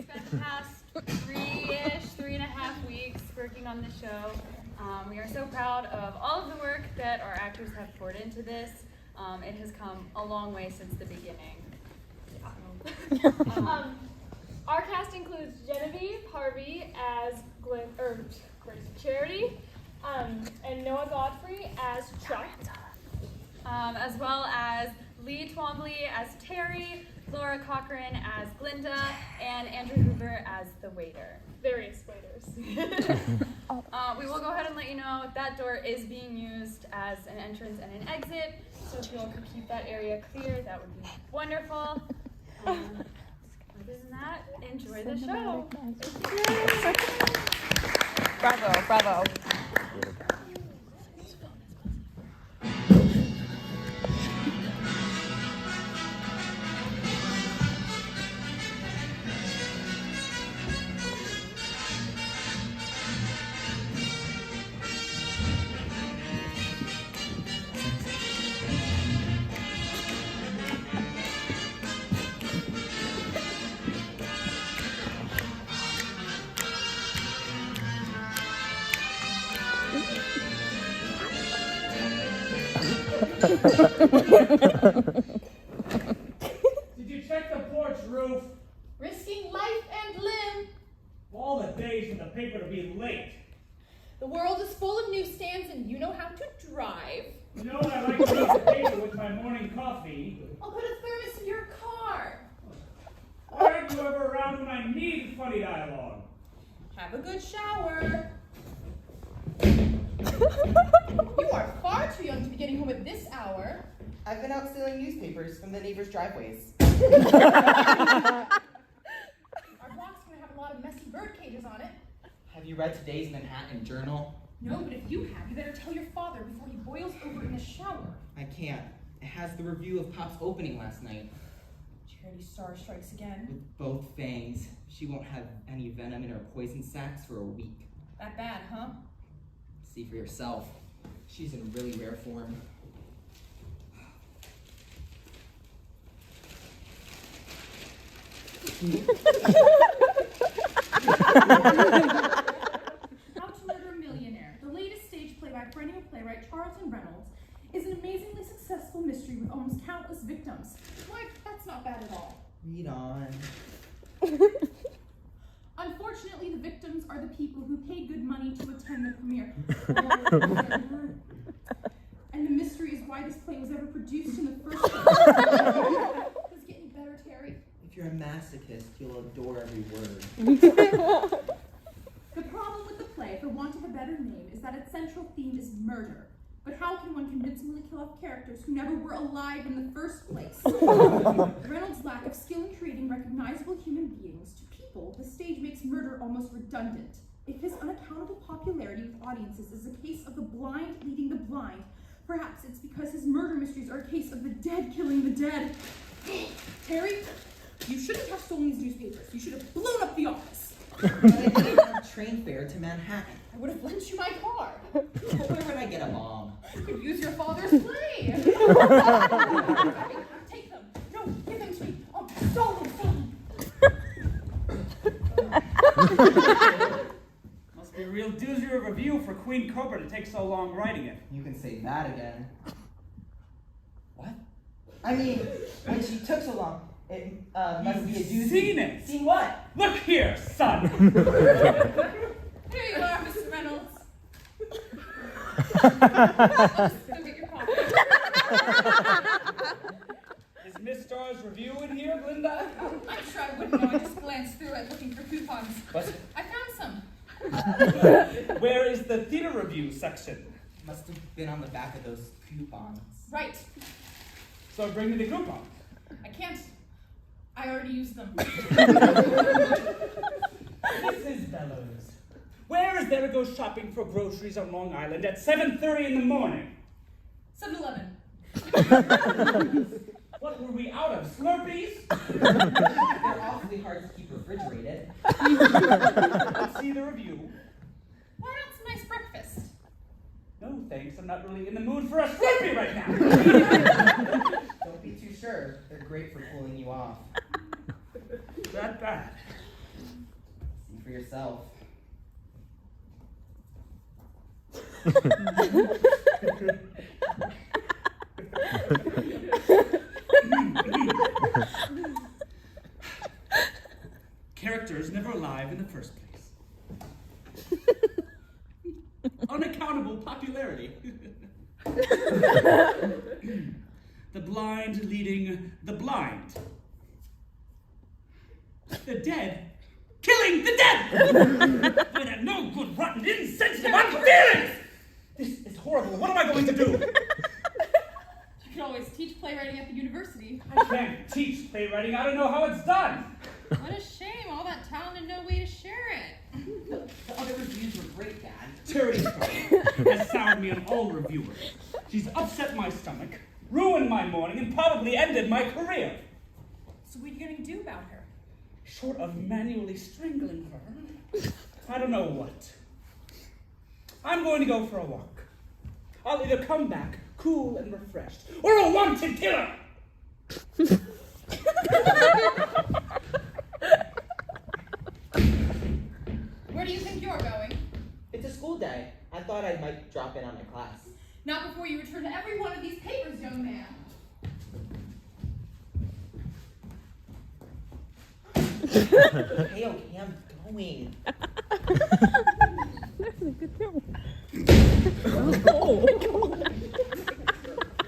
spent the past 3.5 weeks working on the show. We are so proud of all of the work that our actors have poured into this. It has come a long way since the beginning. Our cast includes Genevieve, Harvey as Charity, and Noah Godfrey as Chuck. As well as Lee Twombly as Terry, Laura Cochran as Glinda, and Andrew Hoover as the waiter. Various waiters. We will go ahead and let you know if that door is being used as an entrance and an exit. So if you all could keep that area clear, that would be wonderful. Other than that, enjoy the show. Bravo, bravo. Did you check the porch roof? Risking life and limb. All the days for the paper to be late. The world is full of newsstands and you know how to drive. You know I like to read the paper with my morning coffee. I'll put a thermos in your car. Why aren't you ever around when I need funny dialogue? Have a good shower. You are far too young to be getting home at this hour. I've been out stealing newspapers from the neighbors' driveways. Our block's gonna have a lot of messy bird cages on it. Have you read today's Manhattan Journal? No, but if you have, you better tell your father before he boils over in the shower. I can't. It has the review of Pop's opening last night. Charity Starr strikes again. With both fangs, she won't have any venom in her poison sacs for a week. That bad, huh? See for yourself. She's in really rare form. How to Murder a Millionaire, the latest stage play by perennial playwright Reynolds, is an amazingly successful mystery with almost countless victims. Why, that's not bad at all. Read on. Unfortunately, the victims are the people who paid good money to attend the premiere. And the mystery is why this play was ever produced in the first place. Does it get any better, Terry? If you're a masochist, you'll adore every word. The problem with the play, for want of a better name, is that its central theme is murder. But how can one convincingly kill off characters who never were alive in the first place? Reynolds' lack of skill in creating recognizable human beings to people, the stage makes murder almost redundant. If his unaccountable popularity with audiences is a case of the blind leading the blind, perhaps it's because his murder mysteries are a case of the dead killing the dead. Terry, you shouldn't have stolen these newspapers. You should have blown up the office. But I didn't have train fare to Manhattan. I would have lent you my car. Where would I get a bomb? You could use your father's plane. Take them. No, give them to me. Oh, stolen. Must be a real doozy of a review for Queen Cobra to take so long writing it. You can say that again. What? I mean, when she took so long, it must be a doozy. Seen it? Seen what? Look here, son. Here you are, Mr. Reynolds. Let's go get your coffee. Is Miss Starr's review in here, Glinda? I'm sure I wouldn't know. I just glanced through it looking for coupons. What? I found some. Where is the theater review section? Must have been on the back of those coupons. Right. So bring me the coupon. I can't. I already used them. Mrs. Bellows, where is there to go shopping for groceries on Long Island at 7:30 in the morning? 7-Eleven. What were we out of? Slurpees? They're awfully hard to keep refrigerated. Let's see the review. Why not some nice breakfast? No, thanks. I'm not really in the mood for a Slurpee right now. Don't be too sure. They're great for cooling you off. That bad. yourself. Characters never alive in the first place. Unaccountable popularity. The blind leading the blind. The dead killing the dead! By that no good, rotten, insensitive, unfeeling! This is horrible. What am I going to do? You can always teach playwriting at the university. I can't teach playwriting. I don't know how it's done. What a shame, all that talent and no way to share it. The other reviews were great, Dad. Charity Starr has soured me on all reviewers. She's upset my stomach, ruined my morning, and probably ended my career. So what are you going to do about her? Short of manually strangling her, I don't know what. I'm going to go for a walk. I'll either come back cool and refreshed, or a wanted killer! Where do you think you're going? It's a school day. I thought I might drop in on my class. Not before you return to every one of these papers, young man. Okay, I'm going.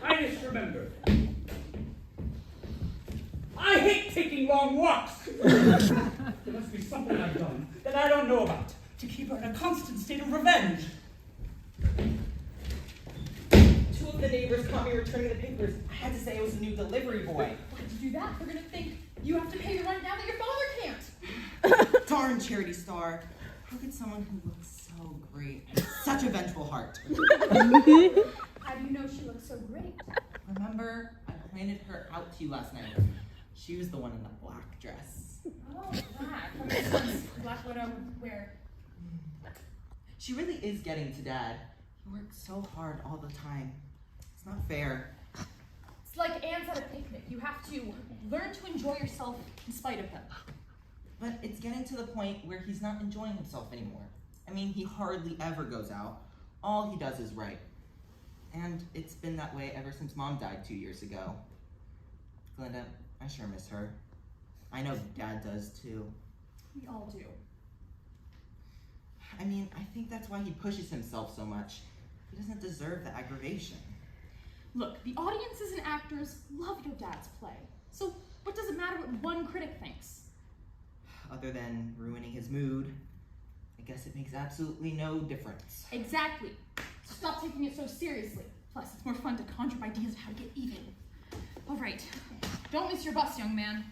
I just remembered. I hate taking long walks. There must be something I've done that I don't know about to keep her in a constant state of revenge. Two of the neighbors caught me returning the papers. I had to say I was a new delivery boy. Why did you do that? They're going to think you have to pay the rent now that your father can't. Darn Charity Starr. How could someone who looks so great have such a vengeful heart? How do you know she looks so great? Remember, I pointed her out to you last night. She was the one in the black dress. Oh, black. How many sons Black Widow would wear? She really is getting to Dad. He works so hard all the time. It's not fair. It's like ants at a picnic. You have to learn to enjoy yourself in spite of them. But it's getting to the point where he's not enjoying himself anymore. I mean, he hardly ever goes out. All he does is write. And it's been that way ever since Mom died 2 years ago. Glinda, I sure miss her. I know Dad does too. We all do. I mean, I think that's why he pushes himself so much. He doesn't deserve the aggravation. Look, the audiences and actors love your dad's play. So what does it matter what one critic thinks? Other than ruining his mood, I guess it makes absolutely no difference. Exactly. So stop taking it so seriously. Plus, it's more fun to conjure up ideas of how to get even. All right. Don't miss your bus, young man.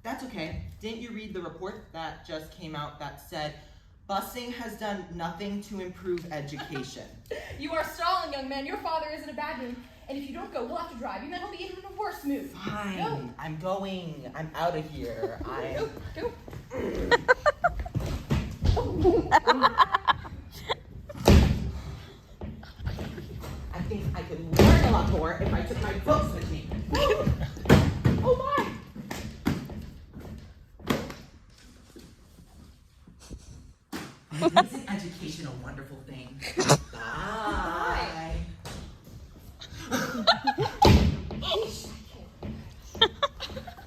That's okay. Didn't you read the report that just came out that said busing has done nothing to improve education? You are stalling, young man. Your father is in a bad mood. And if you don't go, we'll have to drive you, then he'll be in a worse mood. Fine. Go. I'm going. I'm out of here. Go. I think I could learn a lot more if I took my books with me. Oh my! Isn't education a wonderful thing? Bye.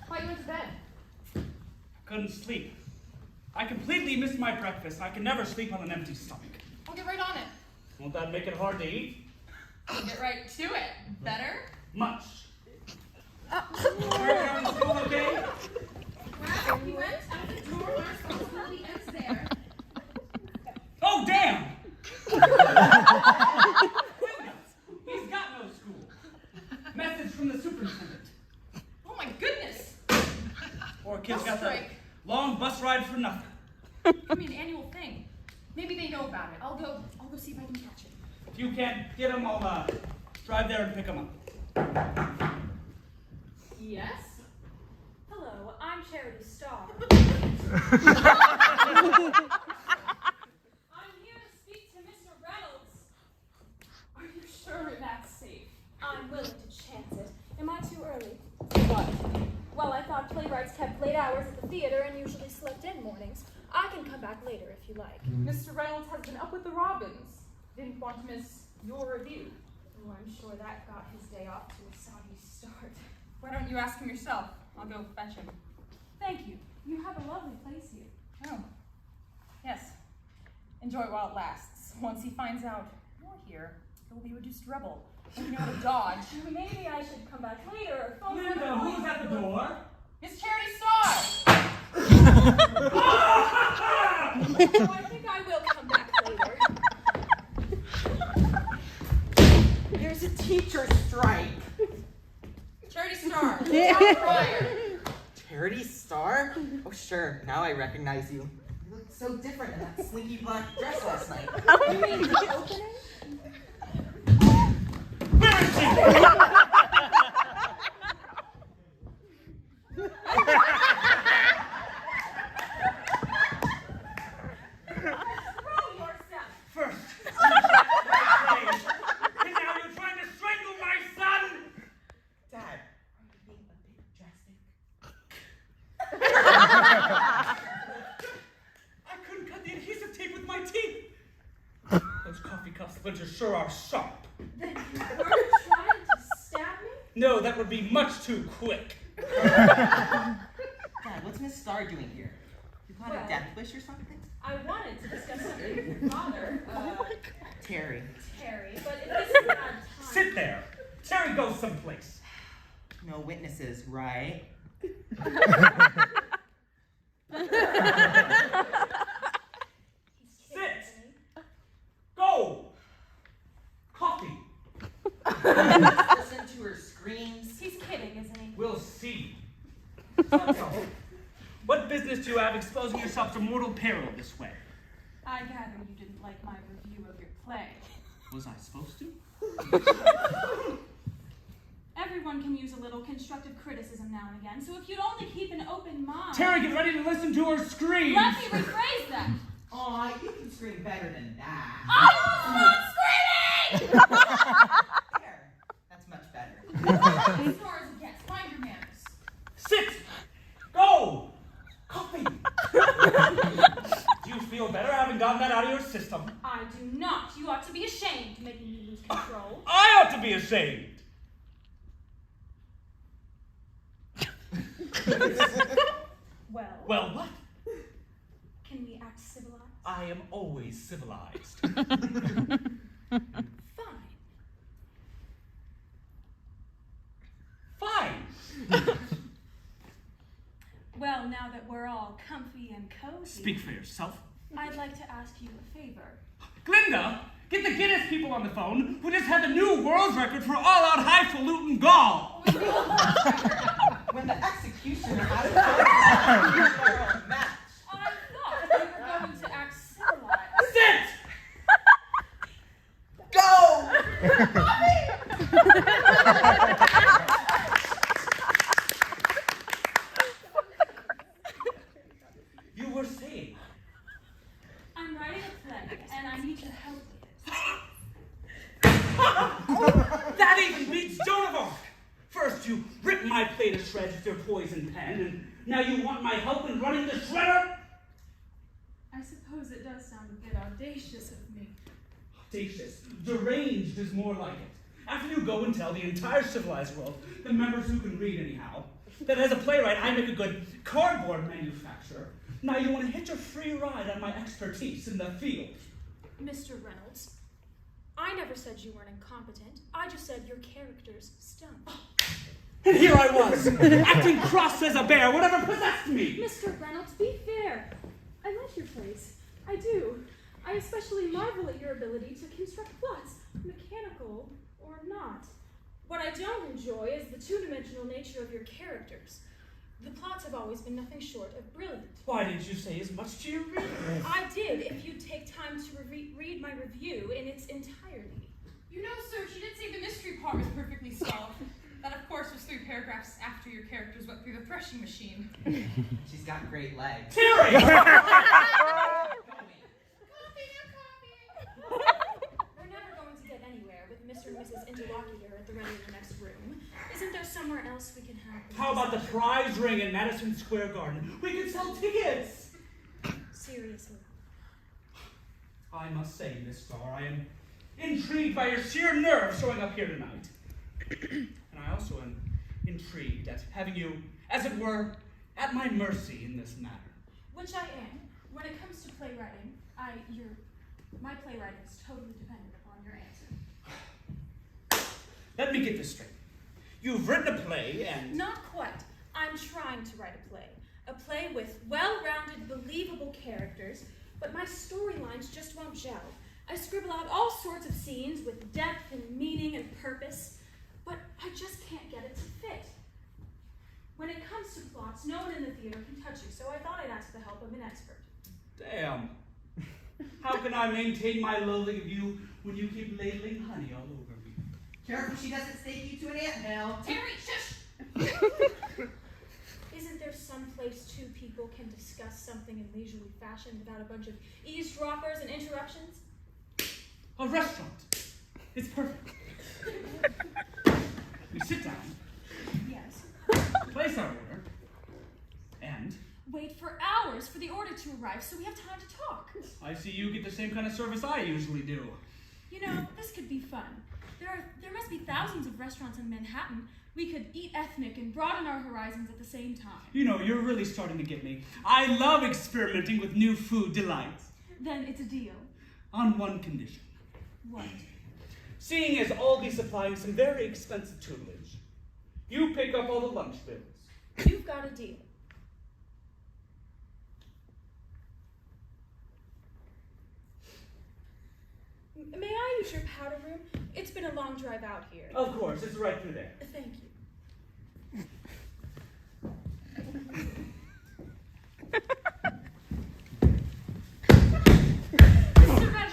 Why you went to bed? Couldn't sleep. I completely missed my breakfast. I can never sleep on an empty stomach. I'll get right on it. Won't that make it hard to eat? I'll get right to it. Better? Much. Everyone in school okay? Well, he went out the door. Our responsibility ends there. Oh, damn! He's got no school. Message from the superintendent. Oh my goodness! Poor kid's Bus got the strike. long bus ride for nothing. I mean, an annual thing. Maybe they know about it. I'll go see if I can catch it. If you can't get him, I'll drive there and pick him up. Yes? Hello, I'm Charity Starr. I'm here to speak to Mr. Reynolds. Are you sure that's safe? I'm willing to chance it. Am I too early? What? Well, I thought playwrights kept late hours at the theater and usually slept in mornings. I can come back later if you like. Mr. Reynolds has been up with the Robins. Didn't want to miss your review. Oh, I'm sure that got his day off to a soggy start. Why don't you ask him yourself? I'll go fetch him. Thank you. You have a lovely place here. Oh. Yes. Enjoy it while it lasts. Once he finds out you're here, he'll be reduced to rubble. And you know how to dodge. Maybe I should come back later or phone Glinda, who's at the door? Miss Charity Starr! So I think I will come back later. There's a teacher strike. Charity Starr! Town crier! Charity Starr? Oh, sure. Now I recognize you. You looked so different in that slinky black dress last night. You mean the opening? Where is she? First, and now you're trying to strangle my son? Dad, are you being a bit drastic? I couldn't cut the adhesive tape with my teeth. Those coffee cup splinters sure are sharp. Then you were trying to stab me? No, that would be much too quick. Dad, what's Miss Starr doing here? You got Well, a death wish or something? I wanted to discuss something with your father, Terry. Terry, but if this is not time. Sit there. Terry goes someplace. No witnesses, right? Sit. Go. Coffee. Listen to her screams. He's kidding, isn't he? We'll see. So, what business do you have exposing yourself to mortal peril this way? I gather you didn't like my review of your play. Was I supposed to? Everyone can use a little constructive criticism now and again, so if you'd only keep an open mind. Terry, get ready to listen to her screams. Let me rephrase that. Aw, you can scream better than that. I was not screaming! There. That's much better. As far as a guest, mind your manners. Sit. Go. Coffee. Do you feel better having gotten that out of your system? I do not. You ought to be ashamed, making me lose control. I ought to be ashamed. Well, Well, what? can we act civilized? I am always civilized. Fine. Fine. Well, now that we're all comfy and cozy, Speak for yourself. I'd like to ask you a favor. Glinda, get the Guinness people on the phone who just had the new world record for all-out highfalutin gall. When the executioner had a match. I thought we were going to act civilized. Sit! Go! You were saying. I'm writing a play, and I need your help with it. That even beats Joan of Arc. First you rip my play to shreds with your poison pen, and now you want my help in running the shredder? I suppose it does sound a bit audacious of me. Audacious. Deranged is more like it. After you go and tell the entire civilized world, the members who can read anyhow, that as a playwright I make a good cardboard manufacturer, now you want to hitch a free ride on my expertise in the field. Mr. Reynolds, I never said you weren't incompetent. I just said your characters stunk. And here I was, acting cross as a bear, whatever possessed me. Mr. Reynolds, be fair. I like your plays. I do. I especially marvel at your ability to construct plots, mechanical or not. What I don't enjoy is the two-dimensional nature of your characters. The plots have always been nothing short of brilliant. Why didn't you say as much to your readers? I did, if you'd take time to read my review in its entirety. You know, sir, she did say the mystery part was perfectly solved. That, of course, was 3 paragraphs after your characters went through the threshing machine. She's got great legs. Terry! We're never going to get anywhere with Mr. and Mrs. Interlocutor at the ready of the next room. Isn't there somewhere else we can have? How about the prize ring in Madison Square Garden? We could sell tickets! seriously. I must say, Miss Starr, I am intrigued by your sheer nerve showing up here tonight. And I also am intrigued at having you, as it were, at my mercy in this matter. Which I am. When it comes to playwriting, my playwriting is totally dependent upon your answer. Let me get this straight. You've written a play and... Not quite. I'm trying to write a play. A play with well-rounded, believable characters, but my storylines just won't gel. I scribble out all sorts of scenes with depth and meaning and purpose, but I just can't get it to fit. When it comes to plots, no one in the theater can touch you, so I thought I'd ask the help of an expert. Damn. How can I maintain my loathing of you when you keep ladling honey all over me? Careful she doesn't stake you to an anthill. Terry, shush! Isn't there some place two people can discuss something in leisurely fashion without a bunch of eavesdroppers and interruptions? A restaurant. It's perfect. We sit down, Yes. place our order, and... Wait for hours for the order to arrive so we have time to talk. I see you get the same kind of service I usually do. You know, this could be fun. There must be thousands of restaurants in Manhattan. We could eat ethnic and broaden our horizons at the same time. You know, you're really starting to get me. I love experimenting with new food delights. Then it's a deal. On one condition. What? Seeing as I'll be supplying some very expensive tutelage, you pick up all the lunch bills. You've got a deal. May I use your powder room? It's been a long drive out here. Of course, it's right through there. Thank you. Mr. Red,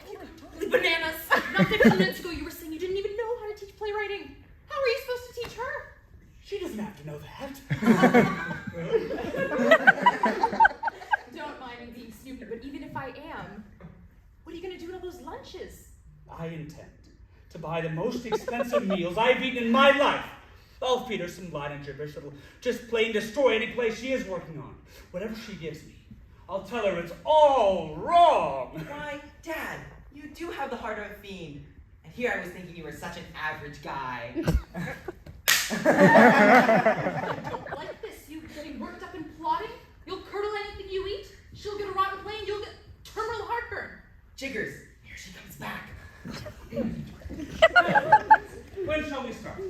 you got totally bananas. Not 15 minutes ago you were saying you didn't even know how to teach playwriting. How are you supposed to teach her? She doesn't have to know that. Don't mind me being stupid, but even if I am, what are you going to do with all those lunches? I intend to buy the most expensive meals I've eaten in my life. I'll feed her some Latin gibberish that'll just plain destroy any play she is working on. Whatever she gives me, I'll tell her it's all wrong. Why, Dad, you do have the heart of a fiend. And here I was thinking you were such an average guy. I don't like this. You getting worked up and plotting? You'll curdle anything you eat. She'll get a rotten play and you'll get terminal heartburn. Jiggers, here she comes back. When shall we start?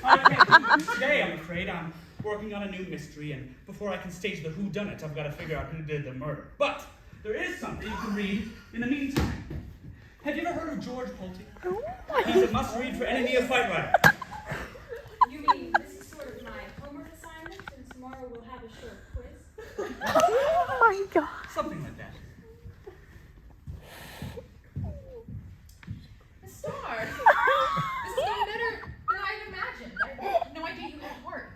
I can't do today, I'm afraid. I'm working on a new mystery, and before I can stage the whodunit, I've got to figure out who did the murder. But there is something you can read in the meantime. Have you ever heard of George Pulte? He's a must-read for any neophyte writer. You mean this is sort of my homework assignment, and tomorrow we'll have a short quiz? Oh my god. Something like that. Miss Starr, this is going better than I had imagined. I had no idea you had heart.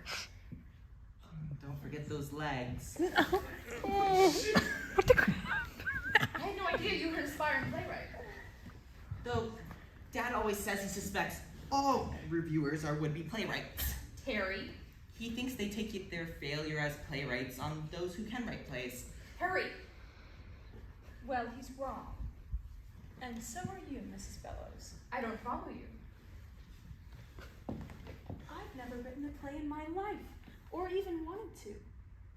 Don't forget those legs. What the crap? I had no idea you were an aspiring playwright. Though, Dad always says he suspects all reviewers are would-be playwrights. Harry, He thinks they take their failure as playwrights on those who can write plays. hurry. Well, he's wrong. And so are you, Mrs. Bellows. I don't follow you. I've never written a play in my life, or even wanted to.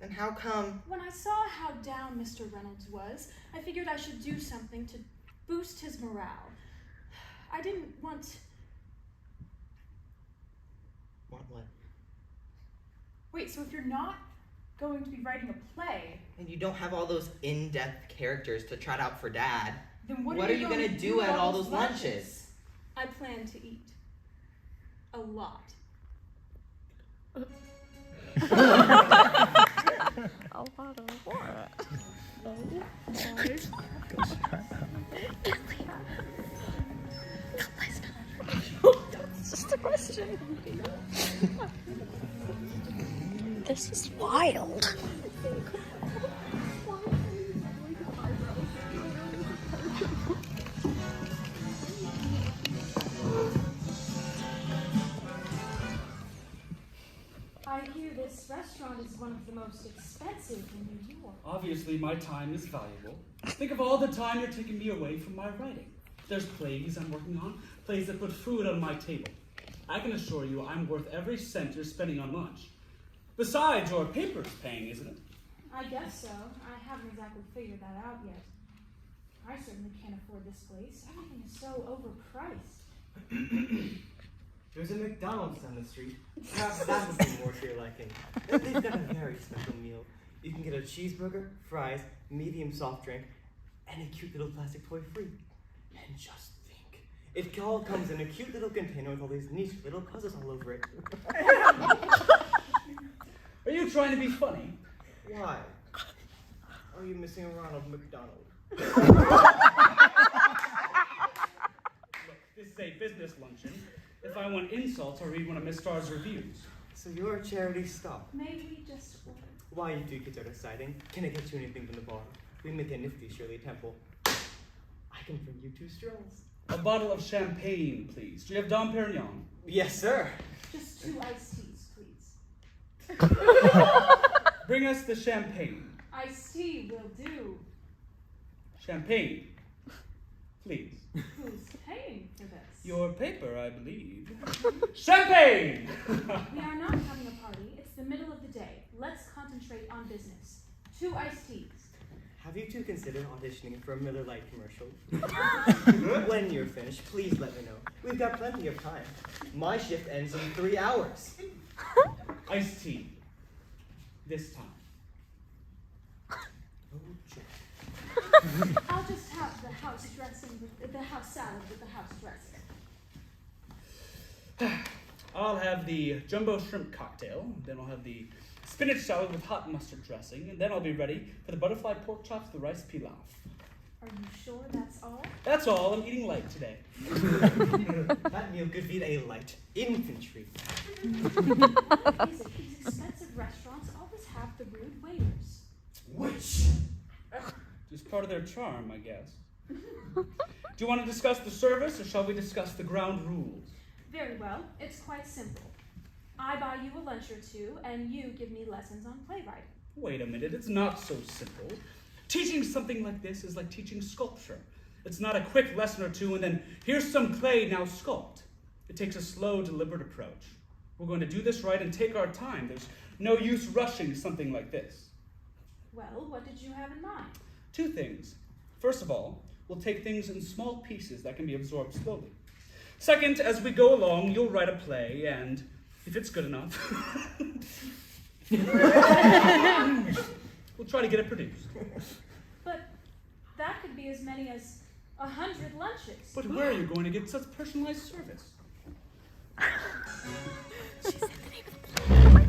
Then how come? When I saw how down Mr. Reynolds was, I figured I should do something to boost his morale. I didn't want... What? Wait, so if you're not going to be writing a play, And you don't have all those in-depth characters to trot out for Dad. Then what are you gonna do at all those lunches? I plan to eat. A lot. A lot of what? That's just a question. This is wild. I hear this restaurant is one of the most expensive in New York. Obviously, my time is valuable. Think of all the time you're taking me away from my writing. There's plays I'm working on, plays that put food on my table. I can assure you I'm worth every cent you're spending on lunch. Besides, your paper's paying, isn't it? I guess so. I haven't exactly figured that out yet. I certainly can't afford this place. Everything is so overpriced. There's a McDonald's down the street. Perhaps that would be more to your liking. They've got a very special meal. You can get a cheeseburger, fries, medium soft drink, and a cute little plastic toy free. And just think, it all comes in a cute little container with all these neat little puzzles all over it. Are you trying to be funny? Why? Are you missing a Ronald McDonald? Look, this is a business luncheon. If I want insults, I'll read one of Miss Starr's reviews. So you're a charity stop. May we just order? Why you two kids are deciding? Can I get you anything from the bar? We make a nifty Shirley Temple. I can bring you 2 straws. A bottle of champagne, please. Do you have Dom Perignon? Yes, sir. Just 2 iced teas, please. Bring us the champagne. Iced tea will do. Champagne, please. Who's paying for this? Your paper, I believe. Champagne! We are not having a party. It's the middle of the day. Let's concentrate on business. 2 iced teas. Have you two considered auditioning for a Miller Lite commercial? When you're finished, please let me know. We've got plenty of time. My shift ends in 3 hours. Iced tea. This time. Oh, Jack. I'll just have the house dressing with the house salad with the house dressing. I'll have the jumbo shrimp cocktail, then I'll have the spinach salad with hot mustard dressing, and then I'll be ready for the butterfly pork chops, the rice pilaf. Are you sure that's all? That's all. I'm eating light today. That meal could feed a light infantry. What is it? These expensive restaurants always have the rude waiters. Which? Just part of their charm, I guess. Do you want to discuss the service, or shall we discuss the ground rules? Very well. It's quite simple. I buy you a lunch or 2, and you give me lessons on playwriting. Wait a minute, it's not so simple. Teaching something like this is like teaching sculpture. It's not a quick lesson or 2 and then, here's some clay, now sculpt. It takes a slow, deliberate approach. We're going to do this right and take our time. There's no use rushing something like this. Well, what did you have in mind? 2 things. First of all, we'll take things in small pieces that can be absorbed slowly. Second, as we go along, you'll write a play, and if it's good enough, we'll try to get it produced. But that could be as many as 100 lunches. But where are you going to get such personalized service? She said the name of the play. Oh my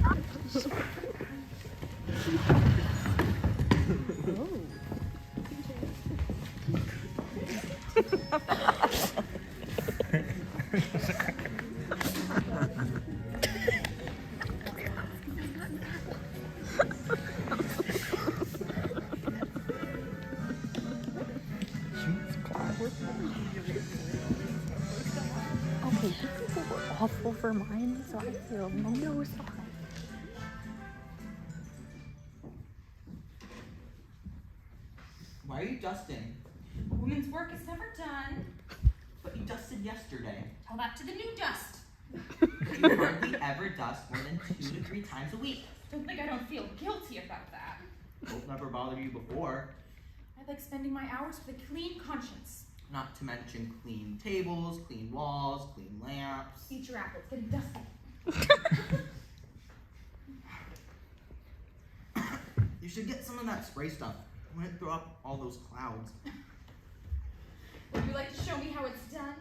Okay, people were awful for mine, so I feel no sorry. Why are you dusting? Women's work is never done. But you dusted yesterday. Tell that to the new dust. You hardly ever dust more than 2 to 3 times a week. Don't think I don't feel guilty about that. Hope never bothered you before. I like spending my hours with a clean conscience. Not to mention clean tables, clean walls, clean lamps. Eat your apples, getting dusty. You should get some of that spray stuff. I want to throw up all those clouds. Would you like to show me how it's done?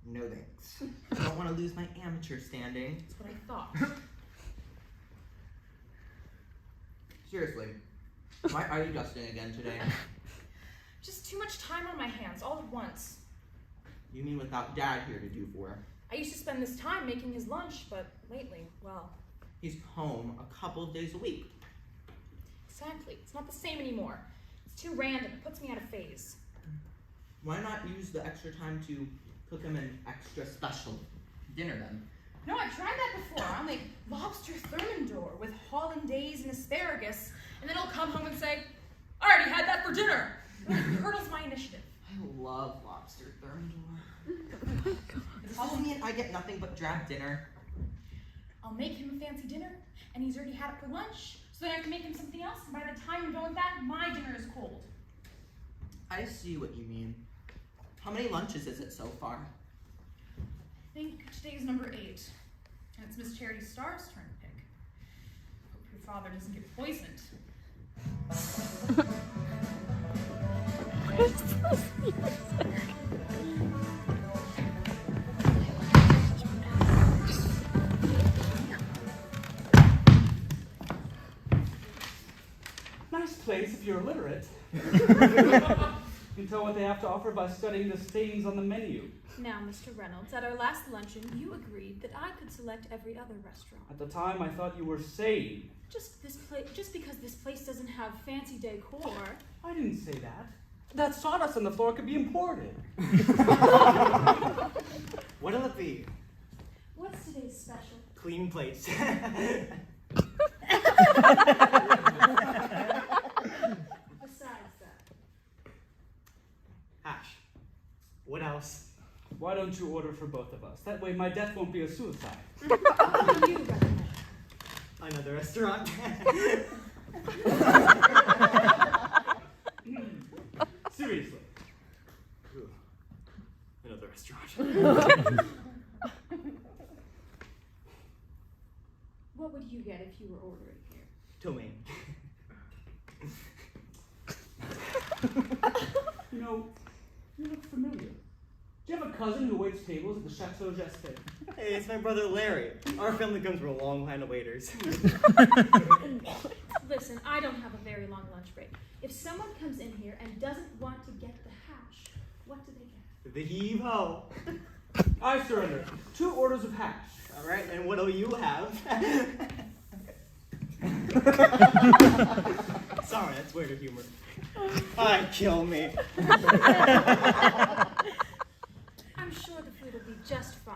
No thanks. I don't want to lose my amateur standing. That's what I thought. Seriously, why are you dusting again today? Just too much time on my hands all at once. You mean without Dad here to do for? I used to spend this time making his lunch, but lately, well, He's home a couple of days a week. exactly. It's not the same anymore. It's too random. It puts me out of phase. Why not use the extra time to cook him an extra special dinner then? No, I've tried that before. I'll make lobster thermidor with hollandaise and asparagus, and then I'll come home and say, I already had that for dinner. It hurdles my initiative. I love lobster thermidor. Does this mean I get nothing but drab dinner? I'll make him a fancy dinner, and he's already had it for lunch, so then I can make him something else, and by the time I'm done with that, my dinner is cold. I see what you mean. How many lunches is it so far? I think today's number 8, and it's Miss Charity Starr's turn to pick. Hope your father doesn't get poisoned. Nice place if you're illiterate. You can tell what they have to offer by studying the stains on the menu. Now, Mr. Reynolds, at our last luncheon, you agreed that I could select every other restaurant. At the time, I thought you were sane. Just because this place doesn't have fancy decor. I didn't say that. That sawdust on the floor could be imported. What'll it be? What's today's special? Clean plates. Besides that. Hash. What else? Why don't you order for both of us? That way my death won't be a suicide. What do you recommend? Another restaurant. Seriously. Ooh, another restaurant. What would you get if you were ordering here? Domain. You know, you look familiar. Do you have a cousin who waits tables at the Chateau Geste? Hey, it's my brother Larry. Our family comes from a long line of waiters. Listen, I don't have a very long lunch break. If someone comes in here and doesn't want to get the hash, what do they get? The heave-ho. I surrender. 2 orders of hash. All right, and what'll you have? Sorry, that's weird humor. Kill me. I'm sure the food will be just fine.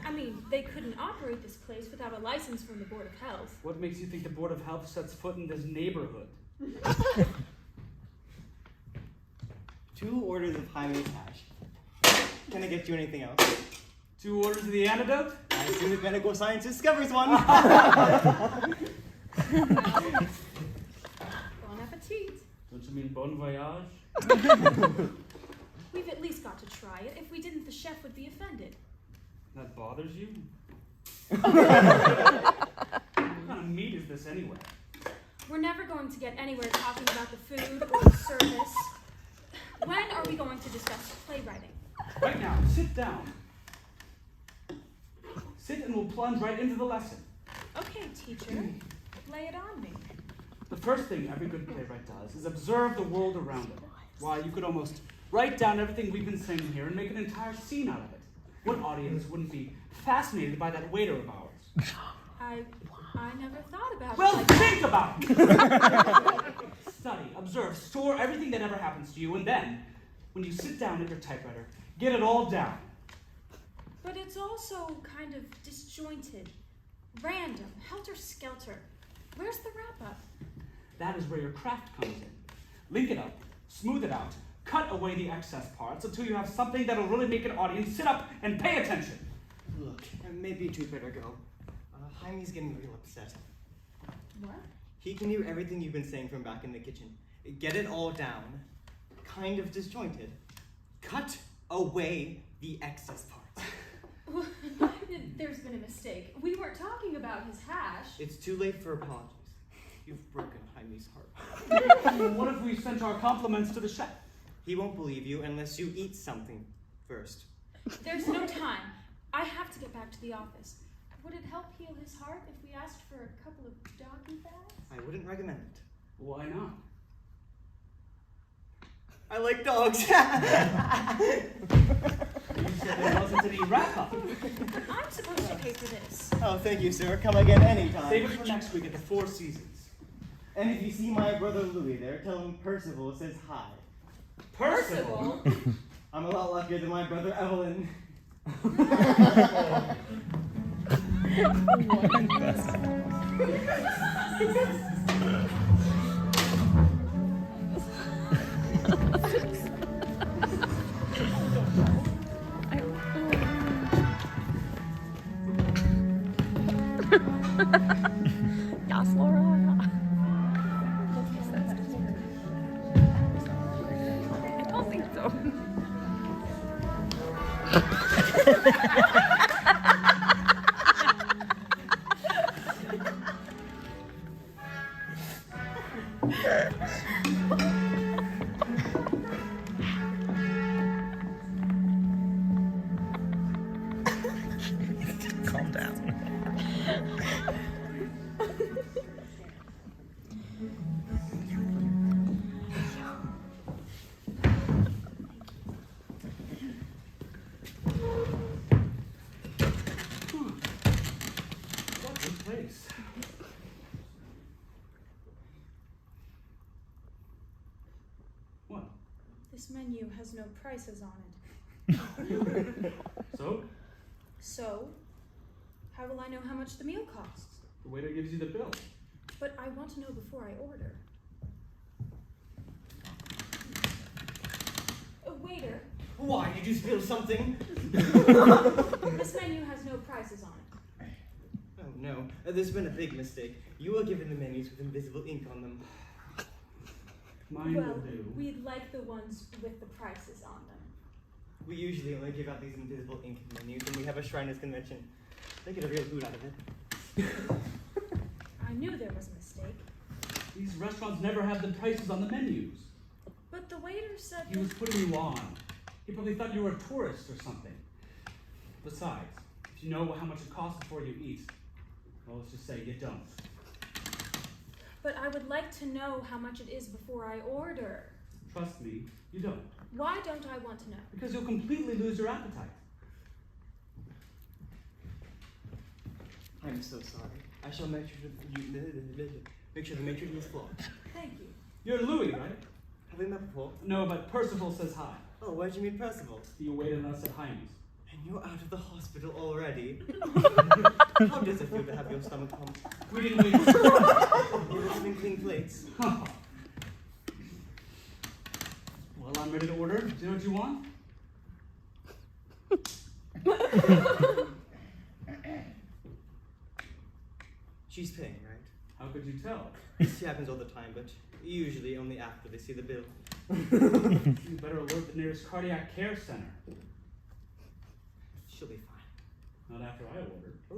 I mean, they couldn't operate this place without a license from the Board of Health. What makes you think the Board of Health sets foot in this neighborhood? 2 orders of Jaime's hash. Can I get you anything else? 2 orders of the antidote? As soon as medical science discovers one. Bon appetit. Don't you mean bon voyage? We've at least got to try it. If we didn't, the chef would be offended. That bothers you? What kind of meat is this anyway? We're never going to get anywhere talking about the food or the service. When are we going to discuss playwriting? Right now, sit down. Sit and we'll plunge right into the lesson. Okay, teacher. Lay it on me. The first thing every good playwright does is observe the world around it. Why, you could almost write down everything we've been saying here and make an entire scene out of it. What audience wouldn't be fascinated by that waiter of ours? I never thought about Well, it. Like think about it! Study, observe, store everything that ever happens to you, and then, when you sit down at your typewriter, get it all down. But it's also kind of disjointed, random, helter-skelter. Where's the wrap-up? That is where your craft comes in. Link it up, smooth it out, cut away the excess parts until you have something that'll really make an audience sit up and pay attention. Look, maybe you'd better go. Jaime's getting real upset. What? He can hear everything you've been saying from back in the kitchen. Get it all down. Kind of disjointed. Cut away the excess parts. There's been a mistake. We weren't talking about his hash. It's too late for apologies. You've broken Jaime's heart. What if we sent our compliments to the chef? He won't believe you unless you eat something first. There's no time. I have to get back to the office. Would it help heal his heart if we asked for a couple of doggy bags? I wouldn't recommend it. Why not? I like dogs. You said there wasn't any wrap-up. I'm supposed to pay for this. Oh, thank you, sir. Come again anytime. Save it for next week at the Four Seasons. And if you see my brother Louis there, tell him Percival says hi. Percival? I'm a lot luckier than my brother Evelyn. Yes, Laura. I don't think so. Calm down. What a place. What? This menu has no prices on it. So? So, how will I know how much the meal costs? The waiter gives you the bill. But I want to know before I order. Waiter, Why, did you spill something? this menu has no prices on it. Oh no, there's been a big mistake. You were given the menus with invisible ink on them. Mine Well, will do. we'd like the ones with the prices on them. We usually only give out these invisible ink menus when we have a Shriners convention. They get a real food out of it. I knew there was a mistake, These restaurants never have the prices on the menus. but the waiter said He was putting you on. He probably thought you were a tourist or something. Besides, if you know how much it costs before you eat, well, let's just say you don't. But I would like to know how much it is before I order. Trust me, you don't. Why don't I want to know? Because you'll completely lose your appetite. I'm so sorry. I shall make sure the maitre d' is flawed. Thank you. You're Louis, right? Have we met before? No, but Percival says hi. Oh, where'd you meet Percival? You waited on us at Heine's. And you're out of the hospital already? How does it feel to have your stomach pumped? We didn't wait. You were having clean plates. Well, I'm ready to order. Do you know what you want? She's paying, right? How could you tell? This happens all the time, but usually only after they see the bill. You better alert the nearest cardiac care center. She'll be fine. Not after I order. Oh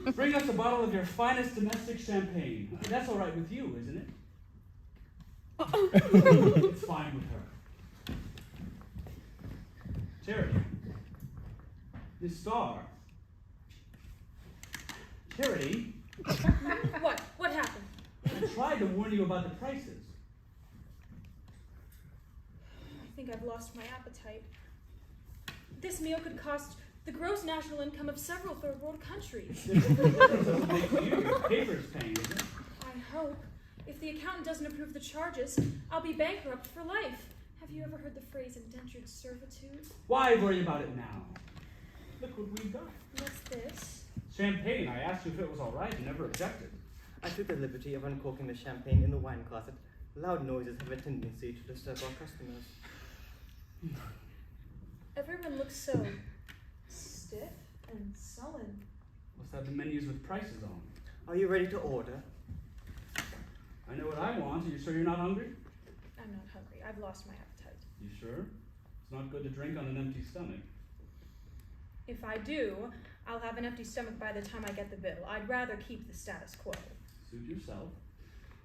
boy. Bring us a bottle of your finest domestic champagne. That's all right with you, isn't it? It's fine with her. Charity. Miss Starr. Charity, What? What happened? I tried to warn you about the prices. I think I've lost my appetite. This meal could cost the gross national income of several third world countries. Doesn't make you. Your paper's paying, isn't it? I hope. If the accountant doesn't approve the charges, I'll be bankrupt for life. Have you ever heard the phrase indentured servitude? Why worry about it now? Look what we've got. What's this? Champagne. I asked you if it was all right. You never objected. I took the liberty of uncorking the champagne in the wine closet. Loud noises have a tendency to disturb our customers. Everyone looks so stiff and sullen. Let's have the menus with prices on. Are you ready to order? I know what I want. Are you sure you're not hungry? I'm not hungry. I've lost my appetite. You sure? It's not good to drink on an empty stomach. If I do, I'll have an empty stomach by the time I get the bill. I'd rather keep the status quo. Suit yourself.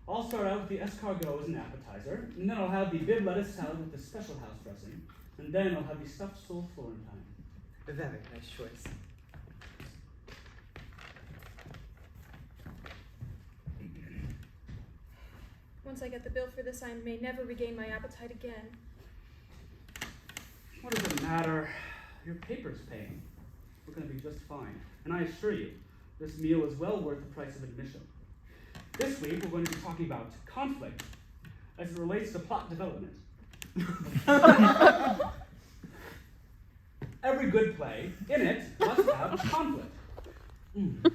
I'll start out with the escargot as an appetizer, and then I'll have the bib lettuce salad with the special house dressing, and then I'll have the stuffed sole Florentine. A very nice choice. Once I get the bill for this, I may never regain my appetite again. What does it matter? Your paper's paying. We're going to be just fine. And I assure you, this meal is well worth the price of admission. This week, we're going to be talking about conflict as it relates to plot development. Every good play, in it, must have conflict. What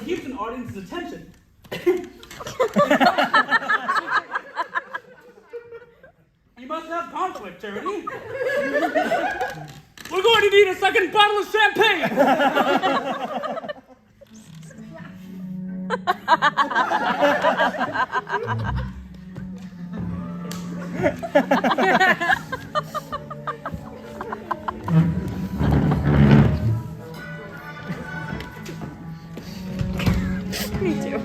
keeps an audience's attention? You must have conflict, Charity. We're going to need a second bottle of champagne. Me too.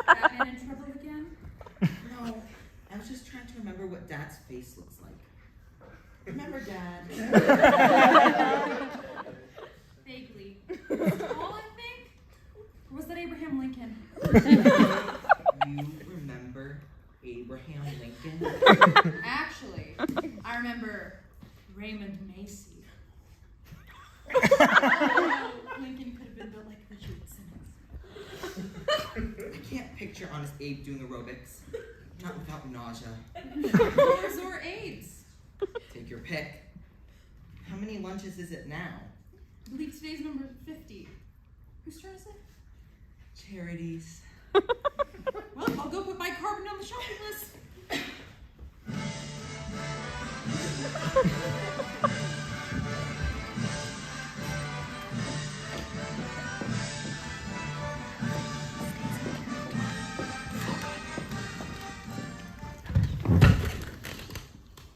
Batman in trouble again? No, I was just trying to remember what Dad's face looks like. Remember, Dad? Vaguely. All I think? Or was that Abraham Lincoln? You remember Abraham Lincoln? Actually, I remember Raymond Macy. Lincoln could have been built like Richard Simmons. I can't picture Honest Abe doing aerobics. Not without nausea. Or AIDS. Take your pick. How many lunches is it now? I believe today's number 50. Whose turn is it? Charities. Well, I'll go put my carbon on the shopping list.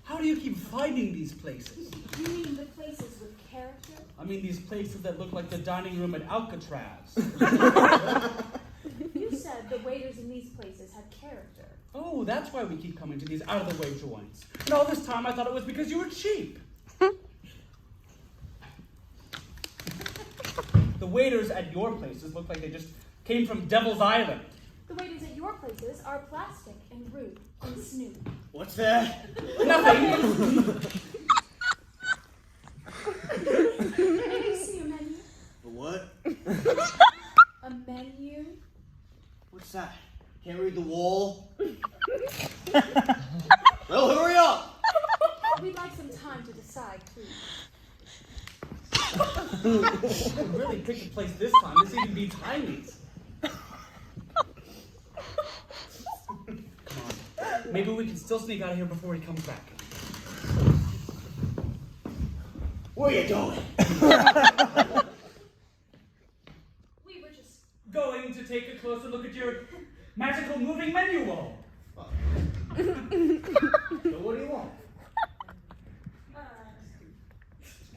How do you keep finding these places? You mean the places with character? I mean these places that look like the dining room at Alcatraz. You said the waiters in these places had character. Oh, that's why we keep coming to these out-of-the-way joints. And all this time I thought it was because you were cheap. The waiters at your places look like they just came from Devil's Island. The waiters at your places are plastic and rude and snoot. What's that? Nothing. May I see a menu? A what? A menu? What's that? Can't read the wall? Well, hurry up! We'd like some time to decide, please. You really picked a place this time. This even beats Heine's. Come on. Maybe we can still sneak out of here before he comes back. Where you going? We were just... Going to take a closer look at your magical moving menu wall. So what do you want?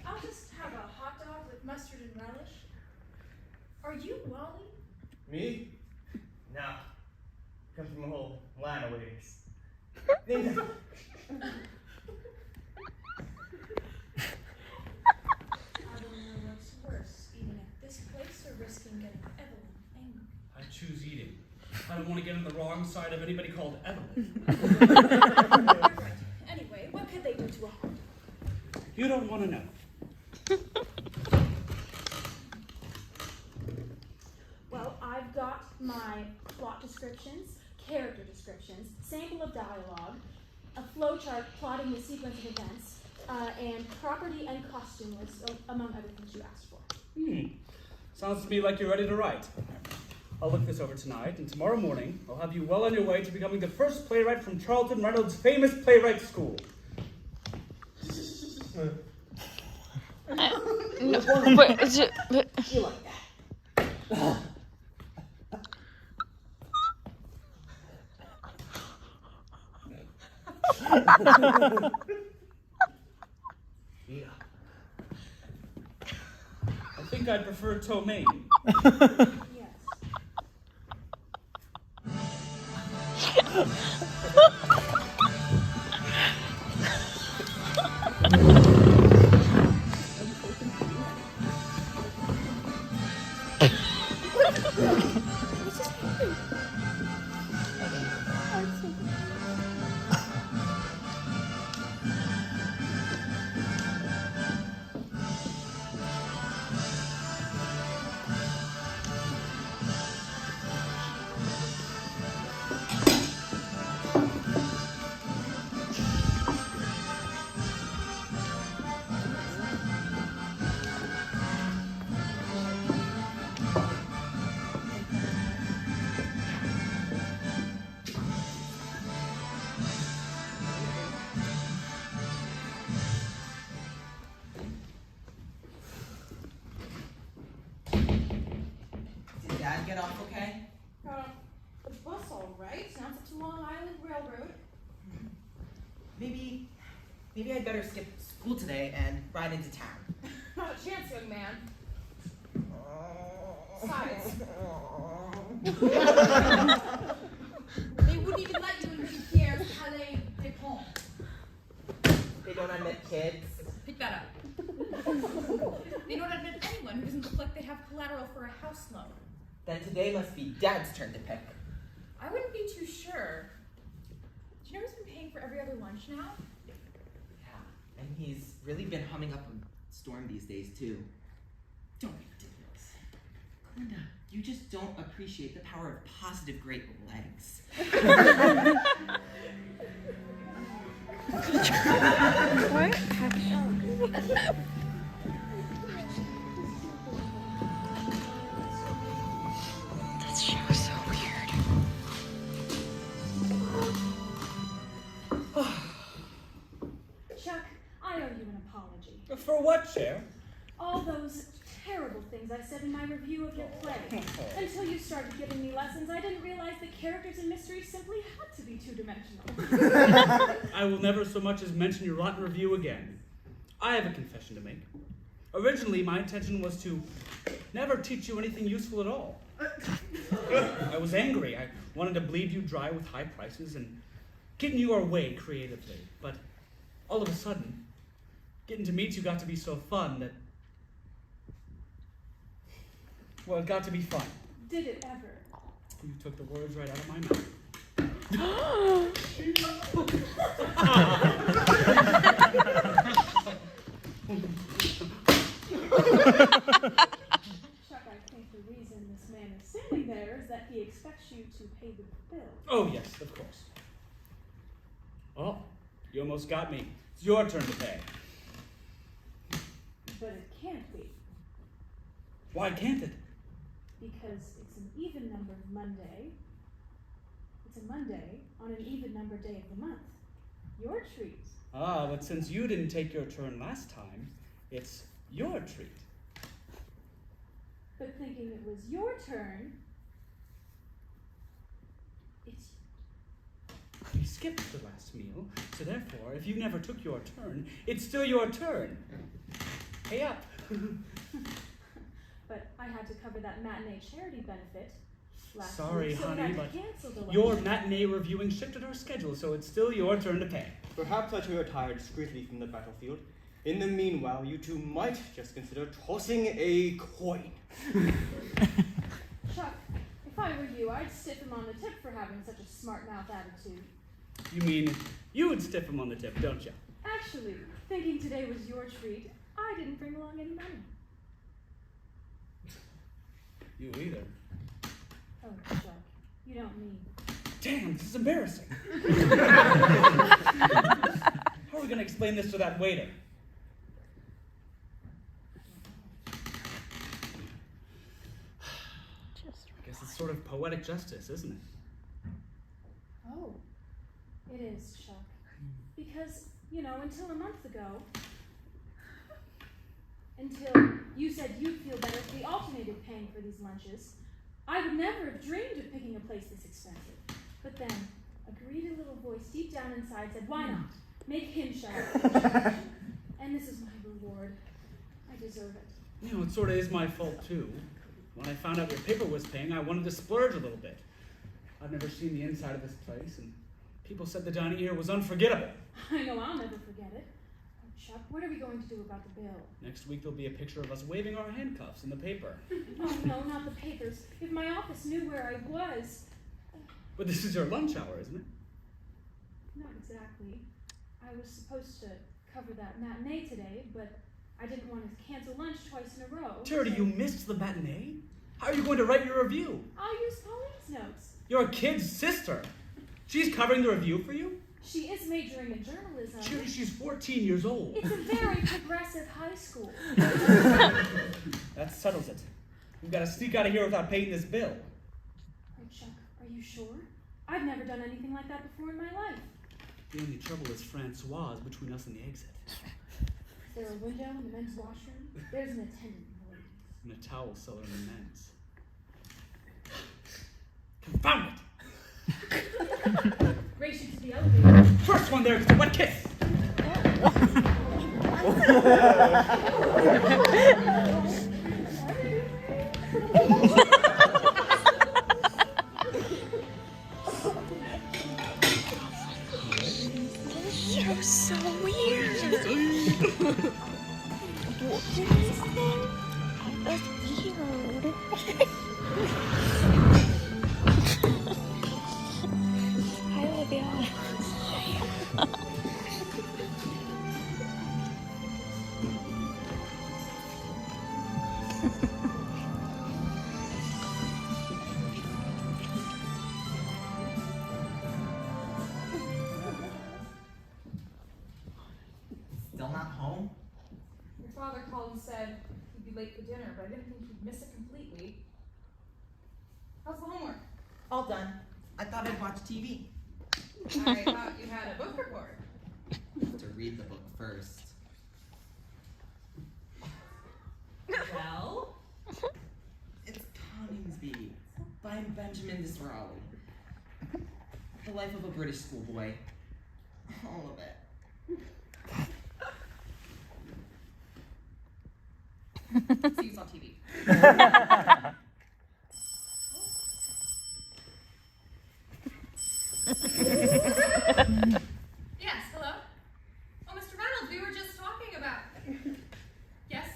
I'll just have a hot dog with mustard and relish. Are you Wally? Me? Nah. Comes from a whole line of waiters. Name that. I don't know what's worse, eating at this place or risking getting Evelyn angry. I choose eating. I don't want to get on the wrong side of anybody called Evelyn. Right. Anyway, what could they do to a hot dog? You don't want to know. Well, I've got my plot descriptions, character descriptions, sample of dialogue, a flowchart plotting the sequence of events, and property and costume lists, among other things you asked for. Sounds to me like you're ready to write. I'll look this over tonight, and tomorrow morning I'll have you well on your way to becoming the first playwright from Charlton Reynolds' famous playwright school. No, but it's just, but You like that? Yeah. I think I'd prefer Ptomaine. Yes. Did Dad get off okay? The bus all right. Now it's up to Long Island Railroad. Maybe I'd better skip school today and ride into town. Not a chance, young man. Besides, they wouldn't even let you into Pierre's Palais des Ponts. They don't admit kids. Pick that up. They don't admit anyone who doesn't look like they have collateral for a house loan. Then today must be Dad's turn to pick. I wouldn't be too sure. Do you know who's been paying for every other lunch now? Yeah, and he's really been humming up a storm these days, too. Don't be ridiculous. Glinda, you just don't appreciate the power of positive great legs. What? This show is so weird. Chuck, I owe you an apology. For what, Cher? All those terrible things I said in my review of your play. Until you started giving me lessons, I didn't realize that characters and mysteries simply had to be two-dimensional. I will never so much as mention your rotten review again. I have a confession to make. Originally, my intention was to never teach you anything useful at all. I was angry. I wanted to bleed you dry with high prices and get in your way creatively. But all of a sudden, getting to meet you got to be so fun that, well, it got to be fun. Did it ever? You took the words right out of my mouth. Chuck, I think the reason this man is sitting there is that he expects you to pay the bill. Oh, yes, of course. Oh, you almost got me. It's your turn to pay. But it can't be, Why can't it? because it's an even numbered Monday. It's a Monday on an even numbered day of the month. Your treat. Ah, but since you didn't take your turn last time, it's your treat. But thinking it was your turn, it's You skipped the last meal, so therefore, if you never took your turn, it's still your turn. Pay up. But I had to cover that matinee charity benefit last Sorry, week, so we honey, had but to cancel the lunch. Your matinee reviewing shifted our schedule, so it's still your turn to pay. Perhaps I should retire discreetly from the battlefield. In the meanwhile, you two might just consider tossing a coin. Chuck, if I were you, I'd stiff him on the tip for having such a smart mouth attitude. You mean you would stiff him on the tip, don't you? Actually, thinking today was your treat, I didn't bring along any money. You either. Oh, Chuck, you don't mean. Damn, this is embarrassing. How are we going to explain this to that waiter? I guess it's sort of poetic justice, isn't it? Oh, it is, Chuck. Because, until a month ago, until you said you'd feel better if we alternated paying for these lunches, I would never have dreamed of picking a place this expensive. But then, a greedy little voice deep down inside said, why not? Make him shut up. And this is my reward. I deserve it. It sort of is my fault, too. When I found out your paper was paying, I wanted to splurge a little bit. I've never seen the inside of this place, and people said the dining here was unforgettable. I know I'll never forget it. Chuck, what are we going to do about the bill? Next week there'll be a picture of us waving our handcuffs in the paper. Oh, no, not the papers. If my office knew where I was. But this is your lunch hour, isn't it? Not exactly. I was supposed to cover that matinee today, but I didn't want to cancel lunch twice in a row. Charity, so you missed the matinee? How are you going to write your review? I'll use Pauline's notes. You're a kid's sister. She's covering the review for you? She is majoring in journalism. Charity, she's 14 years old. It's a very progressive high school. That settles it. We've got to sneak out of here without paying this bill. Oh, Chuck, are you sure? I've never done anything like that before in my life. The only trouble is Francois is between us and the exit. Is there a window in the men's washroom? There's an attendant in the ladies. And a towel seller in the men's. Confound it! Race you to the elevator. First one there gets a wet kiss! You're so weird. That's weird. Hi, Olivia. Still not home? Your father called and said he'd be late for dinner, but I didn't think he'd miss it completely. How's the homework? All done. I thought I'd watch TV. I thought you had a book report. To read the book first. Well? It's Coningsby by Benjamin Disraeli. The life of a British schoolboy. All of it. See you on TV. Yes, hello? Oh, Mr. Reynolds, we were just talking about... Yes?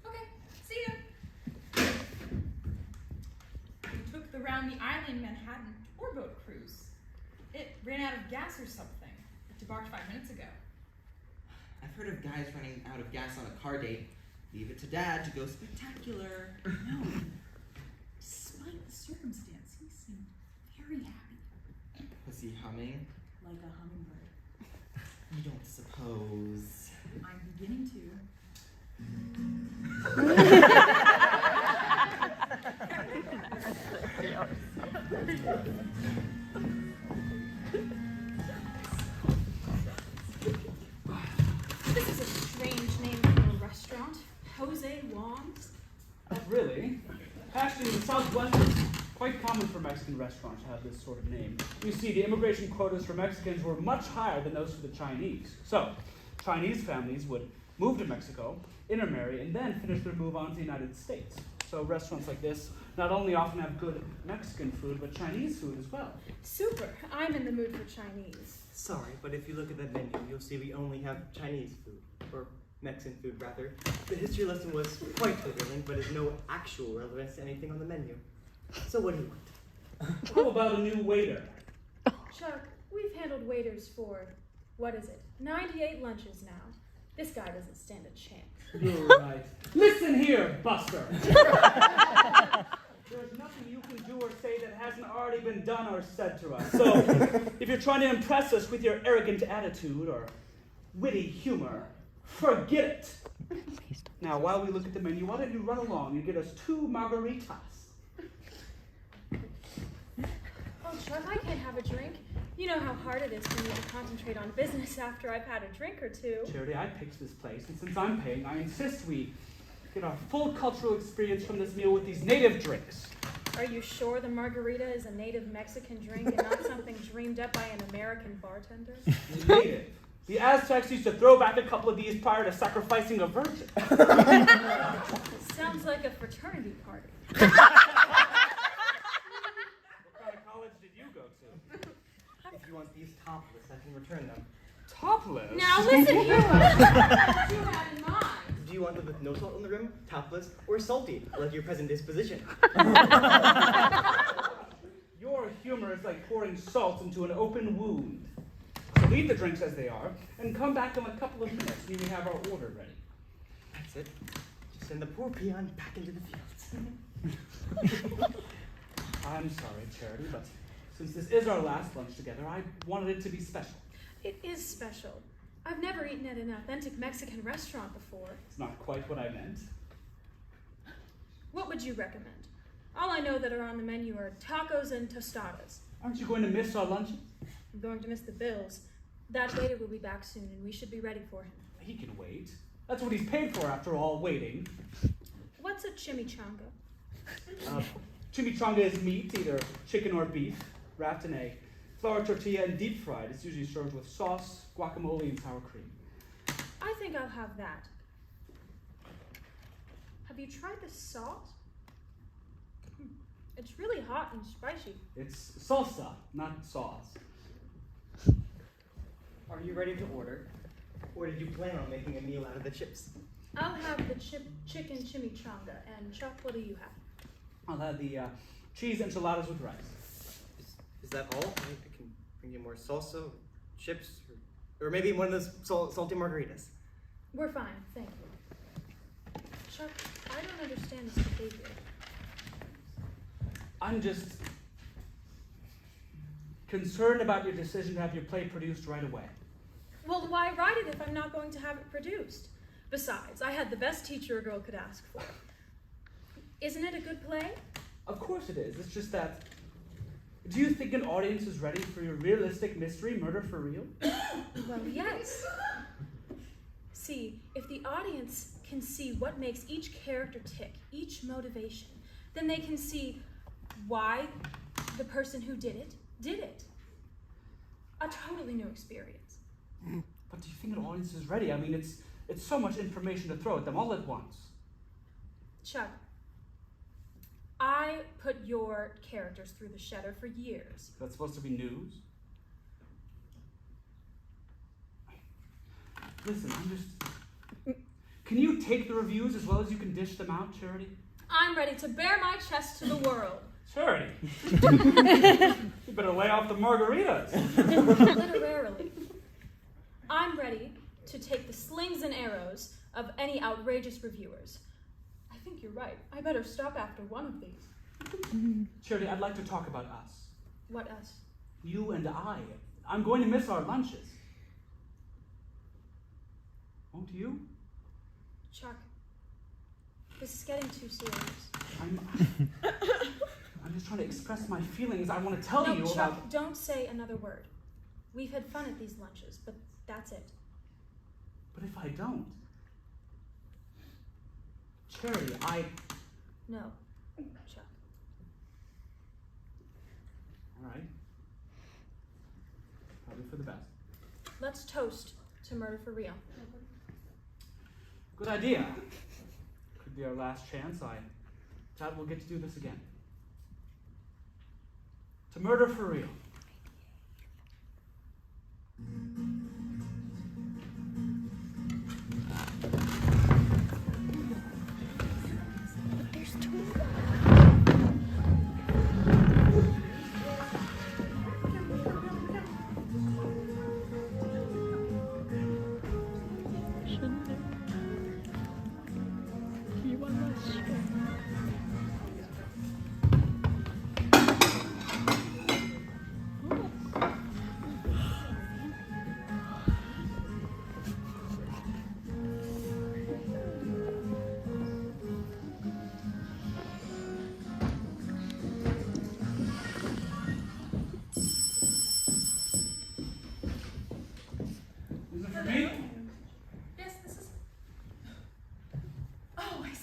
Okay, see you. We took the Round the Island Manhattan tour boat cruise. It ran out of gas or something. It debarked 5 minutes ago. I've heard of guys running out of gas on a car date. Leave it to Dad to go spectacular. No. Despite the circumstance, he seemed very happy. Was he humming? Like a hummingbird. You don't suppose. I'm beginning to. This is a strange name for a restaurant. Jose Wong's. Really? Actually, in the Southwest, it's quite common for Mexican restaurants to have this sort of name. You see, the immigration quotas for Mexicans were much higher than those for the Chinese. So, Chinese families would move to Mexico, intermarry, and then finish their move on to the United States. So restaurants like this not only often have good Mexican food, but Chinese food as well. Super. I'm in the mood for Chinese. Sorry, but if you look at that menu, you'll see we only have Chinese food, or Mexican food rather. The history lesson was quite revealing, but has no actual relevance to anything on the menu. So what do you want? How about a new waiter? Chuck, we've handled waiters for, what is it, 98 lunches now. This guy doesn't stand a chance. You're right. Listen here, Buster. There's nothing you can do or say that hasn't already been done or said to us. So, if you're trying to impress us with your arrogant attitude or witty humor, forget it. Now, while we look at the menu, why don't you run along and get us 2 margaritas? Oh, Chuck, I can't have a drink. You know how hard it is for me to concentrate on business after I've had a drink or two. Charity, I picked this place, and since I'm paying, I insist we get our full cultural experience from this meal with these native drinks. Are you sure the margarita is a native Mexican drink and not something dreamed up by an American bartender? Native. The Aztecs used to throw back a couple of these prior to sacrificing a virgin. Sounds like a fraternity party. What kind of college did you go to? If you want these topless, I can return them. Topless? Now listen here, what you had in mind. Do you want them with no salt on the rim, topless, or salty, like your present disposition? Your humor is like pouring salt into an open wound. So leave the drinks as they are, and come back in a couple of minutes when we have our order ready. That's it. Just send the poor peon back into the fields. I'm sorry, Charity, but since this is our last lunch together, I wanted it to be special. It is special. I've never eaten at an authentic Mexican restaurant before. It's not quite what I meant. What would you recommend? All I know that are on the menu are tacos and tostadas. Aren't you going to miss our lunches? I'm going to miss the bills. That waiter will be back soon, and we should be ready for him. He can wait. That's what he's paid for, after all, waiting. What's a chimichanga? Chimichanga is meat, either chicken or beef, wrapped in a flour tortilla and deep fried. It's usually served with sauce, guacamole, and sour cream. I think I'll have that. Have you tried the salt? It's really hot and spicy. It's salsa, not sauce. Are you ready to order? Or did you plan on making a meal out of the chips? I'll have the chicken chimichanga, and Chuck, what do you have? I'll have the cheese enchiladas with rice. Is that all? I can bring you more salsa, chips, or maybe one of those salty margaritas. We're fine, thank you. Chuck, I don't understand this behavior. I'm just concerned about your decision to have your play produced right away. Well, why write it if I'm not going to have it produced? Besides, I had the best teacher a girl could ask for. Isn't it a good play? Of course it is. It's just that... Do you think an audience is ready for your realistic mystery, Murder for Real? Well, yes. See, if the audience can see what makes each character tick, each motivation, then they can see why the person who did it. A totally new experience. But do you think an audience is ready? I mean, it's so much information to throw at them all at once. Chuck, I put your characters through the shedder for years. That's supposed to be news? Listen, I'm just... Can you take the reviews as well as you can dish them out, Charity? I'm ready to bare my chest to the world. Charity! You better lay off the margaritas. Literarily. I'm ready to take the slings and arrows of any outrageous reviewers. I think you're right. I better stop after one of these. Charity, I'd like to talk about us. What us? You and I. I'm going to miss our lunches. Won't you? Chuck, this is getting too serious. I'm just trying to express my feelings. I want to tell you Chuck, about... don't say another word. We've had fun at these lunches, but that's it. But if I don't? Charity, No, Chuck. All right. Probably for the best. Let's toast to Murder for Real. Good idea. Could be our last chance. I doubt we'll get to do this again. To Murder for Real.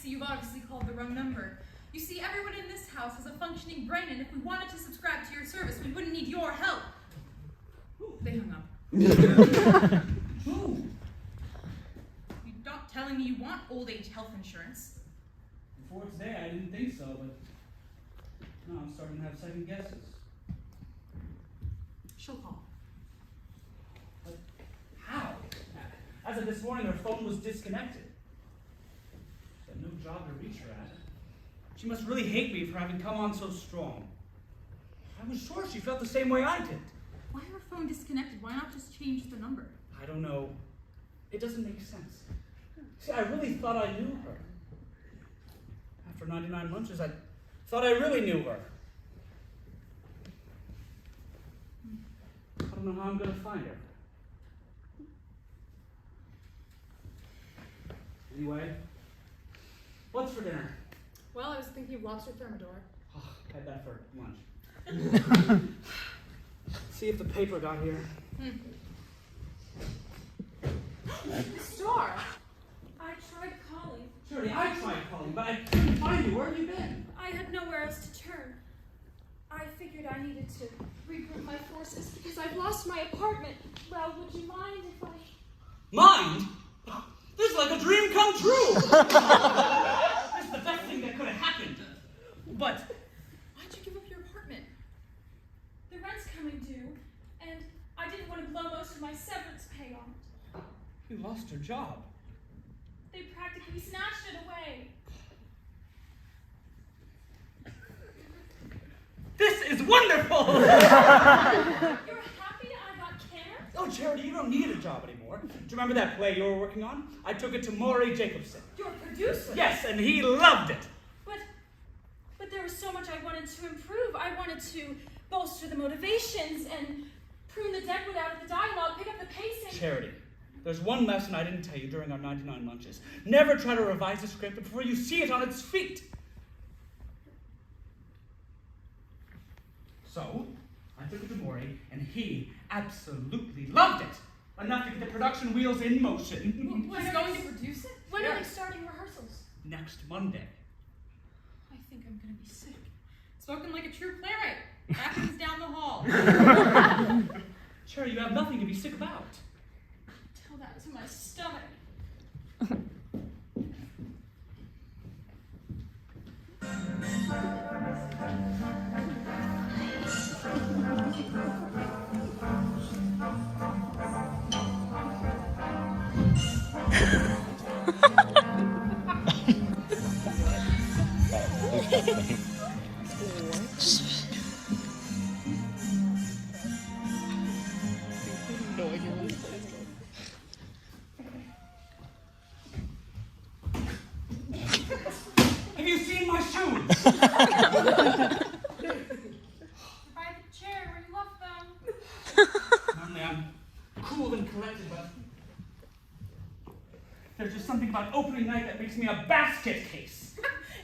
You've obviously called the wrong number. You see, everyone in this house has a functioning brain, and if we wanted to subscribe to your service, we wouldn't need your help. Ooh, they hung up. Ooh. You're not telling me you want old age health insurance. Before today, I didn't think so, but now I'm starting to have second guesses. She'll call. But As of this morning, her phone was disconnected. She had no job to reach her at. She must really hate me for having come on so strong. I was sure she felt the same way I did. Why her phone disconnected? Why not just change the number? I don't know. It doesn't make sense. See, I really thought I knew her. After 99 lunches, I thought I really knew her. I don't know how I'm going to find her. Anyway, what's for dinner? Well, I was thinking of lobster thermidor. Oh, had that for lunch. See if the paper got here. Starr! I tried calling. Shirley, I tried calling, but I couldn't find you. Where have you been? I had nowhere else to turn. I figured I needed to regroup my forces because I've lost my apartment. Well, would you mind if I... Mind? This is like a dream come true. This is the best thing that could have happened. But Why'd you give up your apartment? The rent's coming due, and I didn't want to blow most of my severance pay on it. you lost your job. They practically snatched it away. This is wonderful! You're happy I got canned? Oh, Charity, you don't need a job anymore. Do you remember that play you were working on? I took it to Maury Jacobson. Your producer? Yes, and he loved it. But there was so much I wanted to improve. I wanted to bolster the motivations and prune the deadwood out of the dialogue, pick up the pacing. Charity, there's one lesson I didn't tell you during our 99 lunches. Never try to revise a script before you see it on its feet. So, I took it to Maury, and he absolutely loved it. Enough to get the production wheels in motion. He's going to produce it? When are they starting rehearsals? Next Monday. I think I'm gonna be sick. Spoken like a true playwright. Acting's down the hall. Cherry, you have nothing to be sick about. Tell that to my stomach. Have you seen my shoes? By the chair where you left them. Normally I'm cool and collected, but there's just something about opening night that makes me a basket case.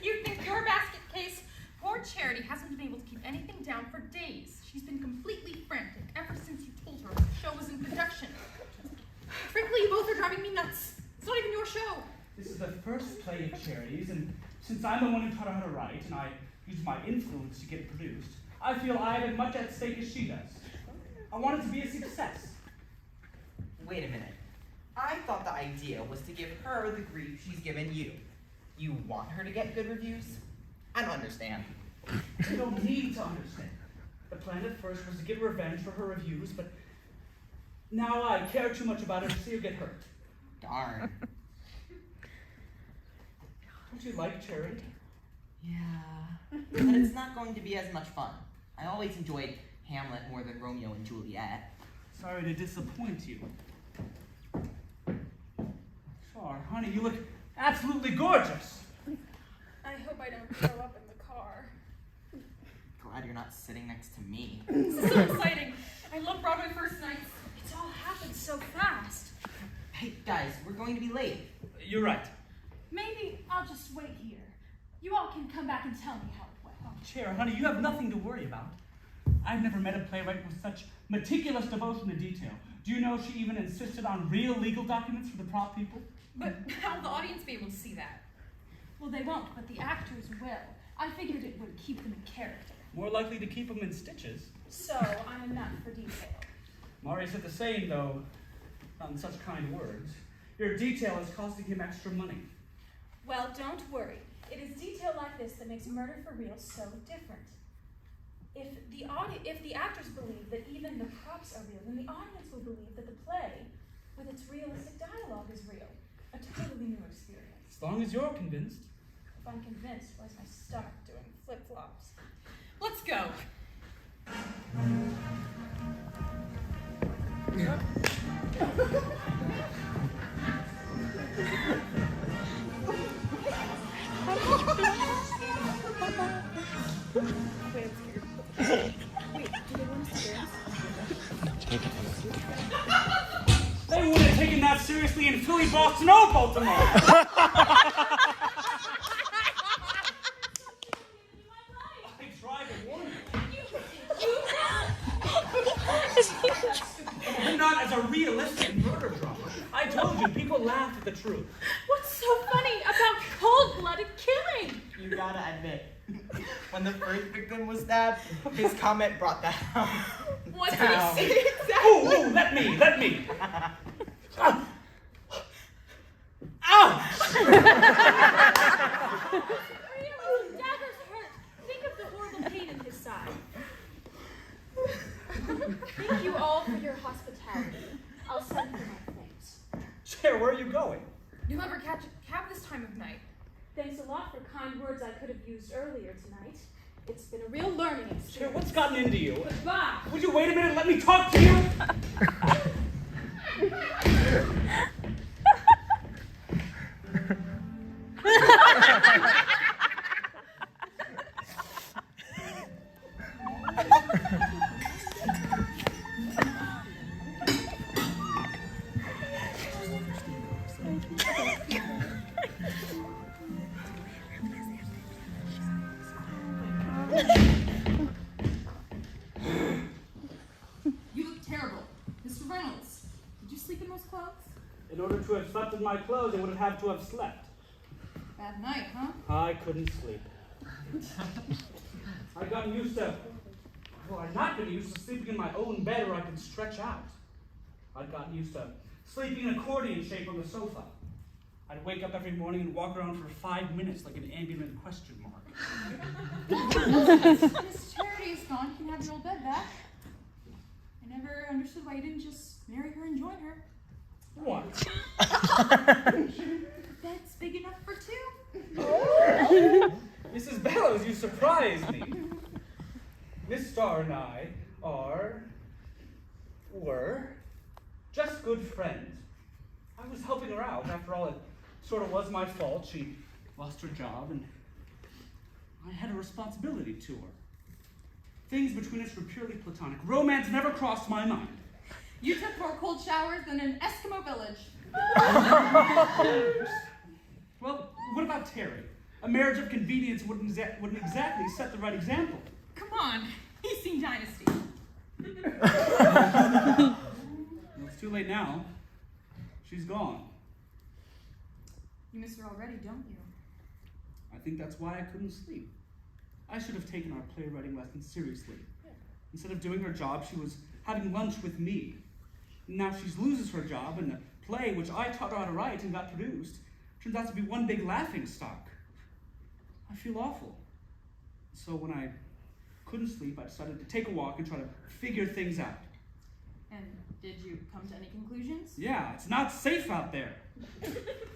You think you're a basket case? Poor Charity hasn't been able to keep anything down for days. She's been completely frantic ever since you told her the show was in production. Frankly, you both are driving me nuts. It's not even your show. This is the first play of Cherry's, and since I'm the one who taught her how to write, and I used my influence to get it produced, I feel I have as much at stake as she does. I want it to be a success. Wait a minute. I thought the idea was to give her the grief she's given you. You want her to get good reviews? I don't understand. You don't need to understand. The plan at first was to get revenge for her reviews, but now I care too much about her to see her get hurt. Darn. Don't you like Charity? Yeah. But it's not going to be as much fun. I always enjoyed Hamlet more than Romeo and Juliet. Sorry to disappoint you. Sure, honey, you look absolutely gorgeous. I hope I don't throw up in the car. Glad you're not sitting next to me. This is so exciting. I love Broadway first nights. It's all happened so fast. Hey, guys, we're going to be late. You're right. Maybe I'll just wait here. You all can come back and tell me how it went. Chair, honey, you have nothing to worry about. I've never met a playwright with such meticulous devotion to detail. Do you know she even insisted on real legal documents for the prop people? But how will the audience be able to see that? Well, they won't, but the actors will. I figured it would keep them in character. More likely to keep them in stitches. So I'm a nut for detail. Maury said the same, though, not in such kind words. Your detail is costing him extra money. Well, don't worry. It is detail like this that makes Murder for Real so different. If the actors believe that even the props are real, then the audience will believe that the play with its realistic dialogue is real. A totally new experience. As long as you're convinced. If I'm convinced, why's my stomach doing flip-flops? Let's go. They wouldn't have taken that seriously in Philly, Boston, or Baltimore. I tried to warn you. I'm not as a realistic murder drama. I told you, people laughed at the truth. What's so funny about cold-blooded killing? You gotta admit, when the first victim was stabbed, his comment brought that house What did down. he say exactly? Oh, let me. Ouch! Daggers hurt. Think of the horrible pain in his side. Thank you all for your hospitality. I'll send for my things. Chair, where are you going? You'll never catch a cab this time of night. Thanks a lot for kind words I could have used earlier tonight. It's been a real learning Chair, experience. what's gotten into you? Goodbye. Would you wait a minute and let me talk to you? You look terrible. Mr. Reynolds, did you sleep in those clothes? In order to have slept in my clothes, I would have had to have slept. Bad night, huh? I couldn't sleep. I'd gotten used to, well, I'd not been used to sleeping in my own bed where I could stretch out. I'd gotten used to sleeping in accordion shape on the sofa. I'd wake up every morning and walk around for 5 minutes like an ambulant question mark. Miss Charity is gone. You can have your old bed back. I never understood why you didn't just marry her and join her. What? Bed's big enough for two. Mrs. Bellows, you surprised me. Miss Starr and I were just good friends. I was helping her out. After all, it sort of was my fault. She lost her job, and I had a responsibility to her. Things between us were purely platonic. Romance never crossed my mind. You took more cold showers than an Eskimo village. Well, what about Terry? A marriage of convenience wouldn't exactly set the right example. Come on, he's seen Dynasty. Well, it's too late now. She's gone. You miss her already, don't you? I think that's why I couldn't sleep. I should have taken our playwriting lessons seriously. Instead of doing her job, she was having lunch with me. Now she loses her job, and the play, which I taught her how to write and got produced, turns out to be one big laughing stock. I feel awful. So when I couldn't sleep, I decided to take a walk and try to figure things out. And did you come to any conclusions? Yeah, it's not safe out there.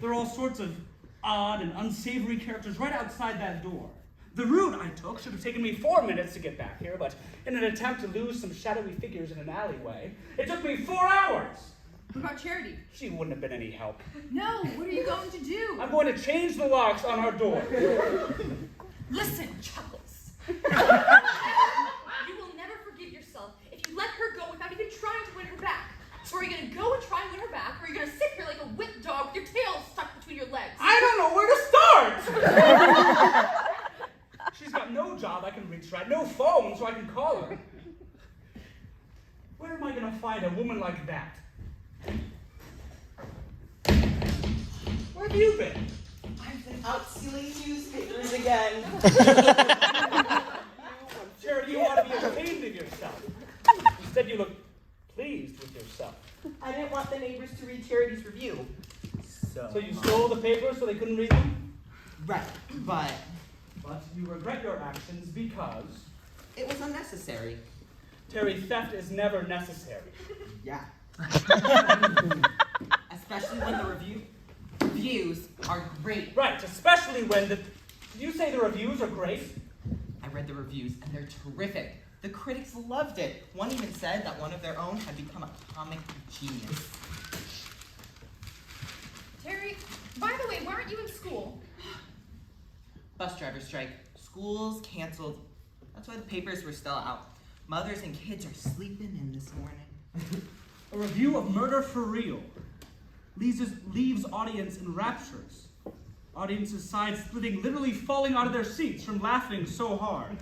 There are all sorts of odd and unsavory characters right outside that door. The route I took should have taken me 4 minutes to get back here, but in an attempt to lose some shadowy figures in an alleyway, it took me 4 hours. What about Charity? She wouldn't have been any help. No, what are you going to do? I'm going to change the locks on our door. Listen, Charles. You will never forgive yourself if you let her go without even trying to win her back. So are you going to go and try and win her back, or are you going to sit here like a whipped dog with your tail stuck between your legs? I don't know where to start! She's got no job I can reach her at, no phone so I can call her. Where am I going to find a woman like that? Where have you been? I've been out stealing newspapers again. Charity, you ought to be ashamed of yourself. Instead, you look pleased with yourself. I didn't want the neighbors to read Charity's review. So you stole the papers so they couldn't read them? Right, but But you regret your actions because... it was unnecessary. Terry, theft is never necessary. Yeah, Especially when the reviews are great. Right, especially when Did you say the reviews are great? I read the reviews and they're terrific. The critics loved it. One even said that one of their own had become a comic genius. Terry, by the way, why aren't you in school? Bus driver strike. School's canceled. That's why the papers were still out. Mothers and kids are sleeping in this morning. A review of Murder for Real leaves audience in raptures. Audience's sides splitting, literally falling out of their seats from laughing so hard.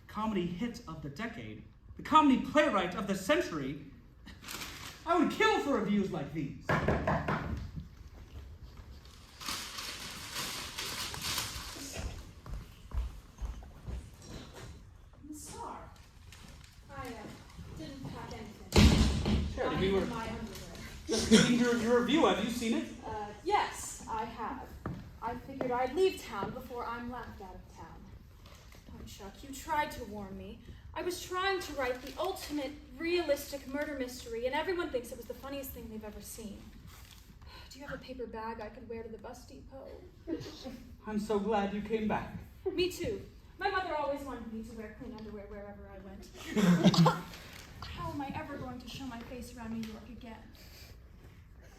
Comedy hit of the decade, the comedy playwright of the century. I would kill for reviews like these. Starr. I didn't pack anything. Charity, Not we were even my underwear. just reading your review. Have you seen it? Yes, I have. I figured I'd leave town before I'm laughed out of town. Oh, Chuck, you tried to warn me. I was trying to write the ultimate realistic murder mystery, and everyone thinks it was the funniest thing they've ever seen. Do you have a paper bag I could wear to the bus depot? I'm so glad you came back. Me too. My mother always wanted me to wear clean underwear wherever I went. How am I ever going to show my face around New York again?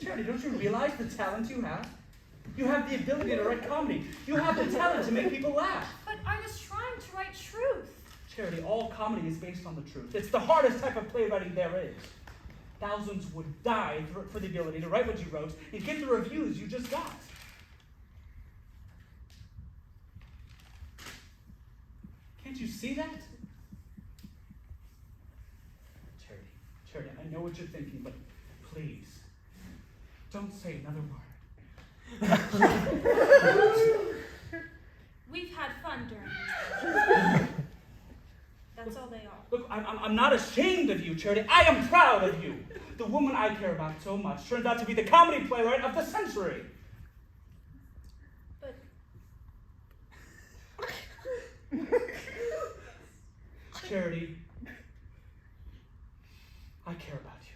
Charity, don't you realize the talent you have? You have the ability to write comedy. You have the talent to make people laugh. But I was trying to write truth. Charity, all comedy is based on the truth. It's the hardest type of playwriting there is. Thousands would die for the ability to write what you wrote and get the reviews you just got. Can't you see that? Charity, I know what you're thinking, but please, don't say another word. We've had fun during these days. That's all they are. Look, I'm not ashamed of you, Charity. I am proud of you. The woman I care about so much turns out to be the comedy playwright of the century. But Charity, I care about you.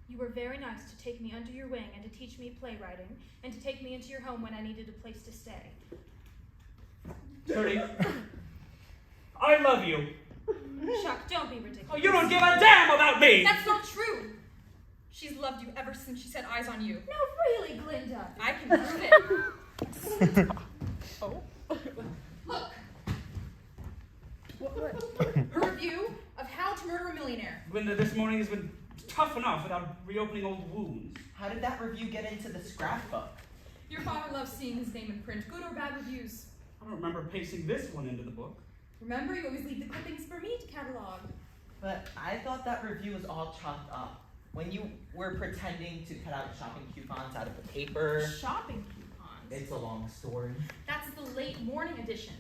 you were very nice to take me under your wing and to teach me playwriting and to take me into your home when I needed a place to stay. Charity, I love you. Chuck, don't be ridiculous. Oh, you don't give a damn about me! That's not true. She's loved you ever since she set eyes on you. No, really, Glinda. I can prove it. Oh? Look. Her review of How to Murder a Millionaire. Glinda, this morning has been tough enough without reopening old wounds. How did that review get into the scrapbook? Your father loves seeing his name in print, good or bad reviews. I don't remember pasting this one into the book. Remember, you always leave the clippings for me to catalog. But I thought that review was all chalked up. When you were pretending to cut out shopping coupons out of the paper. Shopping coupons. It's a long story. That's the late morning edition.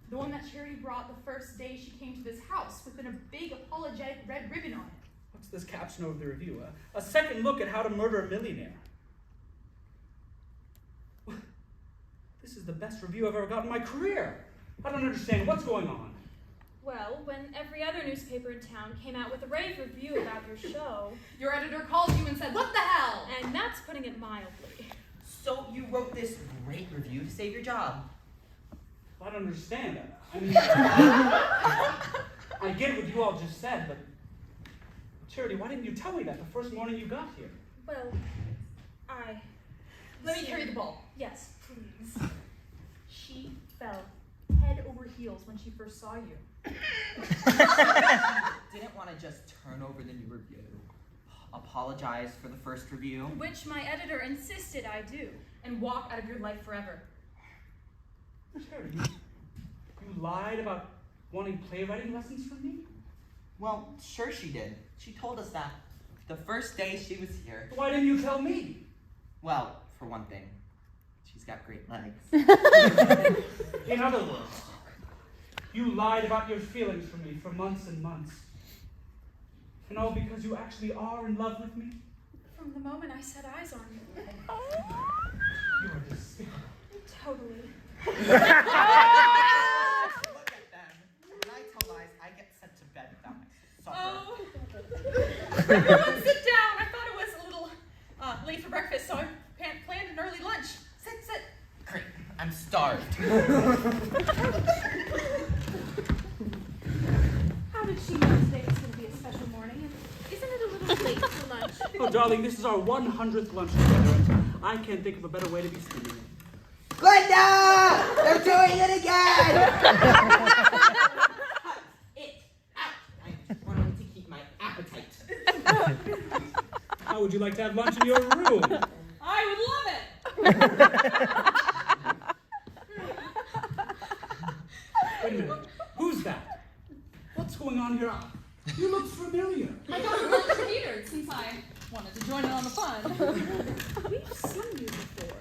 The one that Charity brought the first day she came to this house with a big apologetic red ribbon on it. What's this caption over the review? A second look at how to murder a millionaire. This is the best review I've ever got in my career. I don't understand what's going on. Well, when every other newspaper in town came out with a rave review about your show, Your editor called you and said, "What the hell?" and that's putting it mildly. So you wrote this great review to save your job. I don't understand that. I mean, I get what you all just said, but Charity, why didn't you tell me that the first morning you got here? Well, Let me carry the ball. Yes, please. She fell head over heels when she first saw you. Didn't want to just turn over the new review. Apologize for the first review. Which my editor insisted I do. And walk out of your life forever. Charity, you lied about wanting playwriting lessons from me? Well, sure she did. She told us that the first day she was here. Why didn't you tell me? Well, for one thing, she's got great legs. In other words, you lied about your feelings for me for months and months. And all because you actually are in love with me? From the moment I set eyes on you. You are despicable. Totally. Look at them. When I tell lies, I get sent to bed without my supper. Oh, Everyone sit down. I thought it was a little late for breakfast, so I planned an early lunch. Sit. Great, I'm starved. How did she know today was going to be a special morning? And isn't it a little late for lunch? Oh, darling, this is our 100th lunch together, and I can't think of a better way to be spending it. Glinda! They're doing it again! It out! I'm trying to keep my appetite. How would you like to have lunch in your room? I would love it. Wait a minute. Who's that? What's going on here? You look familiar. I got a lunch catered since I wanted to join in on the fun. We've seen you before.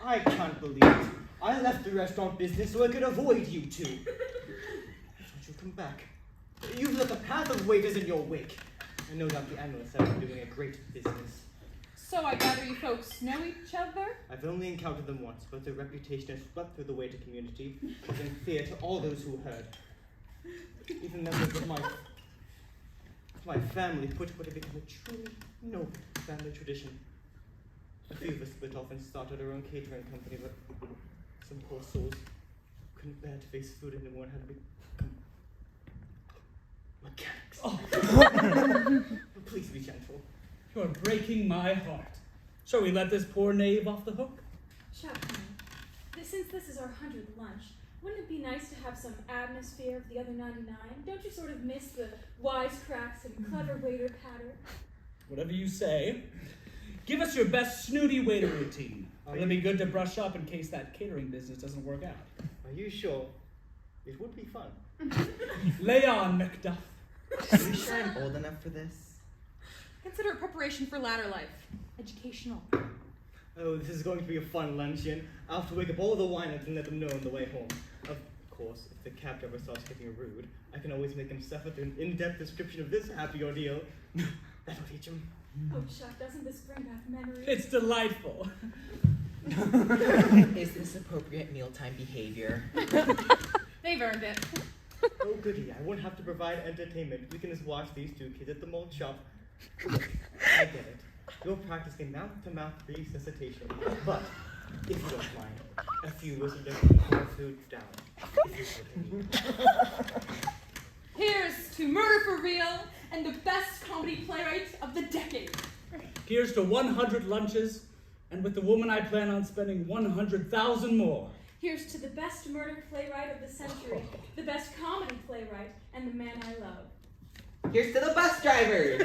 I can't believe it. I left the restaurant business so I could avoid you two. Don't you come back. You've left a path of waiters in your wake. I know that the analysts have been doing a great business. So I gather you folks know each other? I've only encountered them once, but their reputation has swept through the waiter community, causing fear to all those who heard. Even members of my family put what had become a truly noble family tradition. A few of us split off and started our own catering company, but some poor souls couldn't bear to face food anymore and had to become mechanics. Please be gentle. You're breaking my heart. Shall we let this poor knave off the hook? Chuck, since this is our 100th lunch, wouldn't it be nice to have some atmosphere of the other 99? Don't you sort of miss the wisecracks and clever waiter patter? Whatever you say. Give us your best snooty waiter routine. It'll be good to brush up in case that catering business doesn't work out. Are you sure? It would be fun. Lay on, Macduff. Are you sure I'm old enough for this? Consider it preparation for latter life. Educational. Oh, this is going to be a fun luncheon. I'll have to wake up all the winers and let them know on the way home. Of course, if the cab driver starts getting rude, I can always make him suffer through an in-depth description of this happy ordeal. That'll teach him. Oh, Chuck, doesn't this bring back memories? It's delightful. Is this appropriate mealtime behavior? They've earned it. Oh, goody, I won't have to provide entertainment. We can just watch these two kids at the malt shop. Look, I get it. You're practicing mouth-to-mouth resuscitation. But, if you don't mind, a few words of keep our food down. If you would. Here's to Murder for Real and the best comedy playwright of the decade. Here's to 100 lunches, and with the woman I plan on spending 100,000 more. Here's to the best murder playwright of the century, the best comedy playwright, and the man I love. Here's to the bus driver!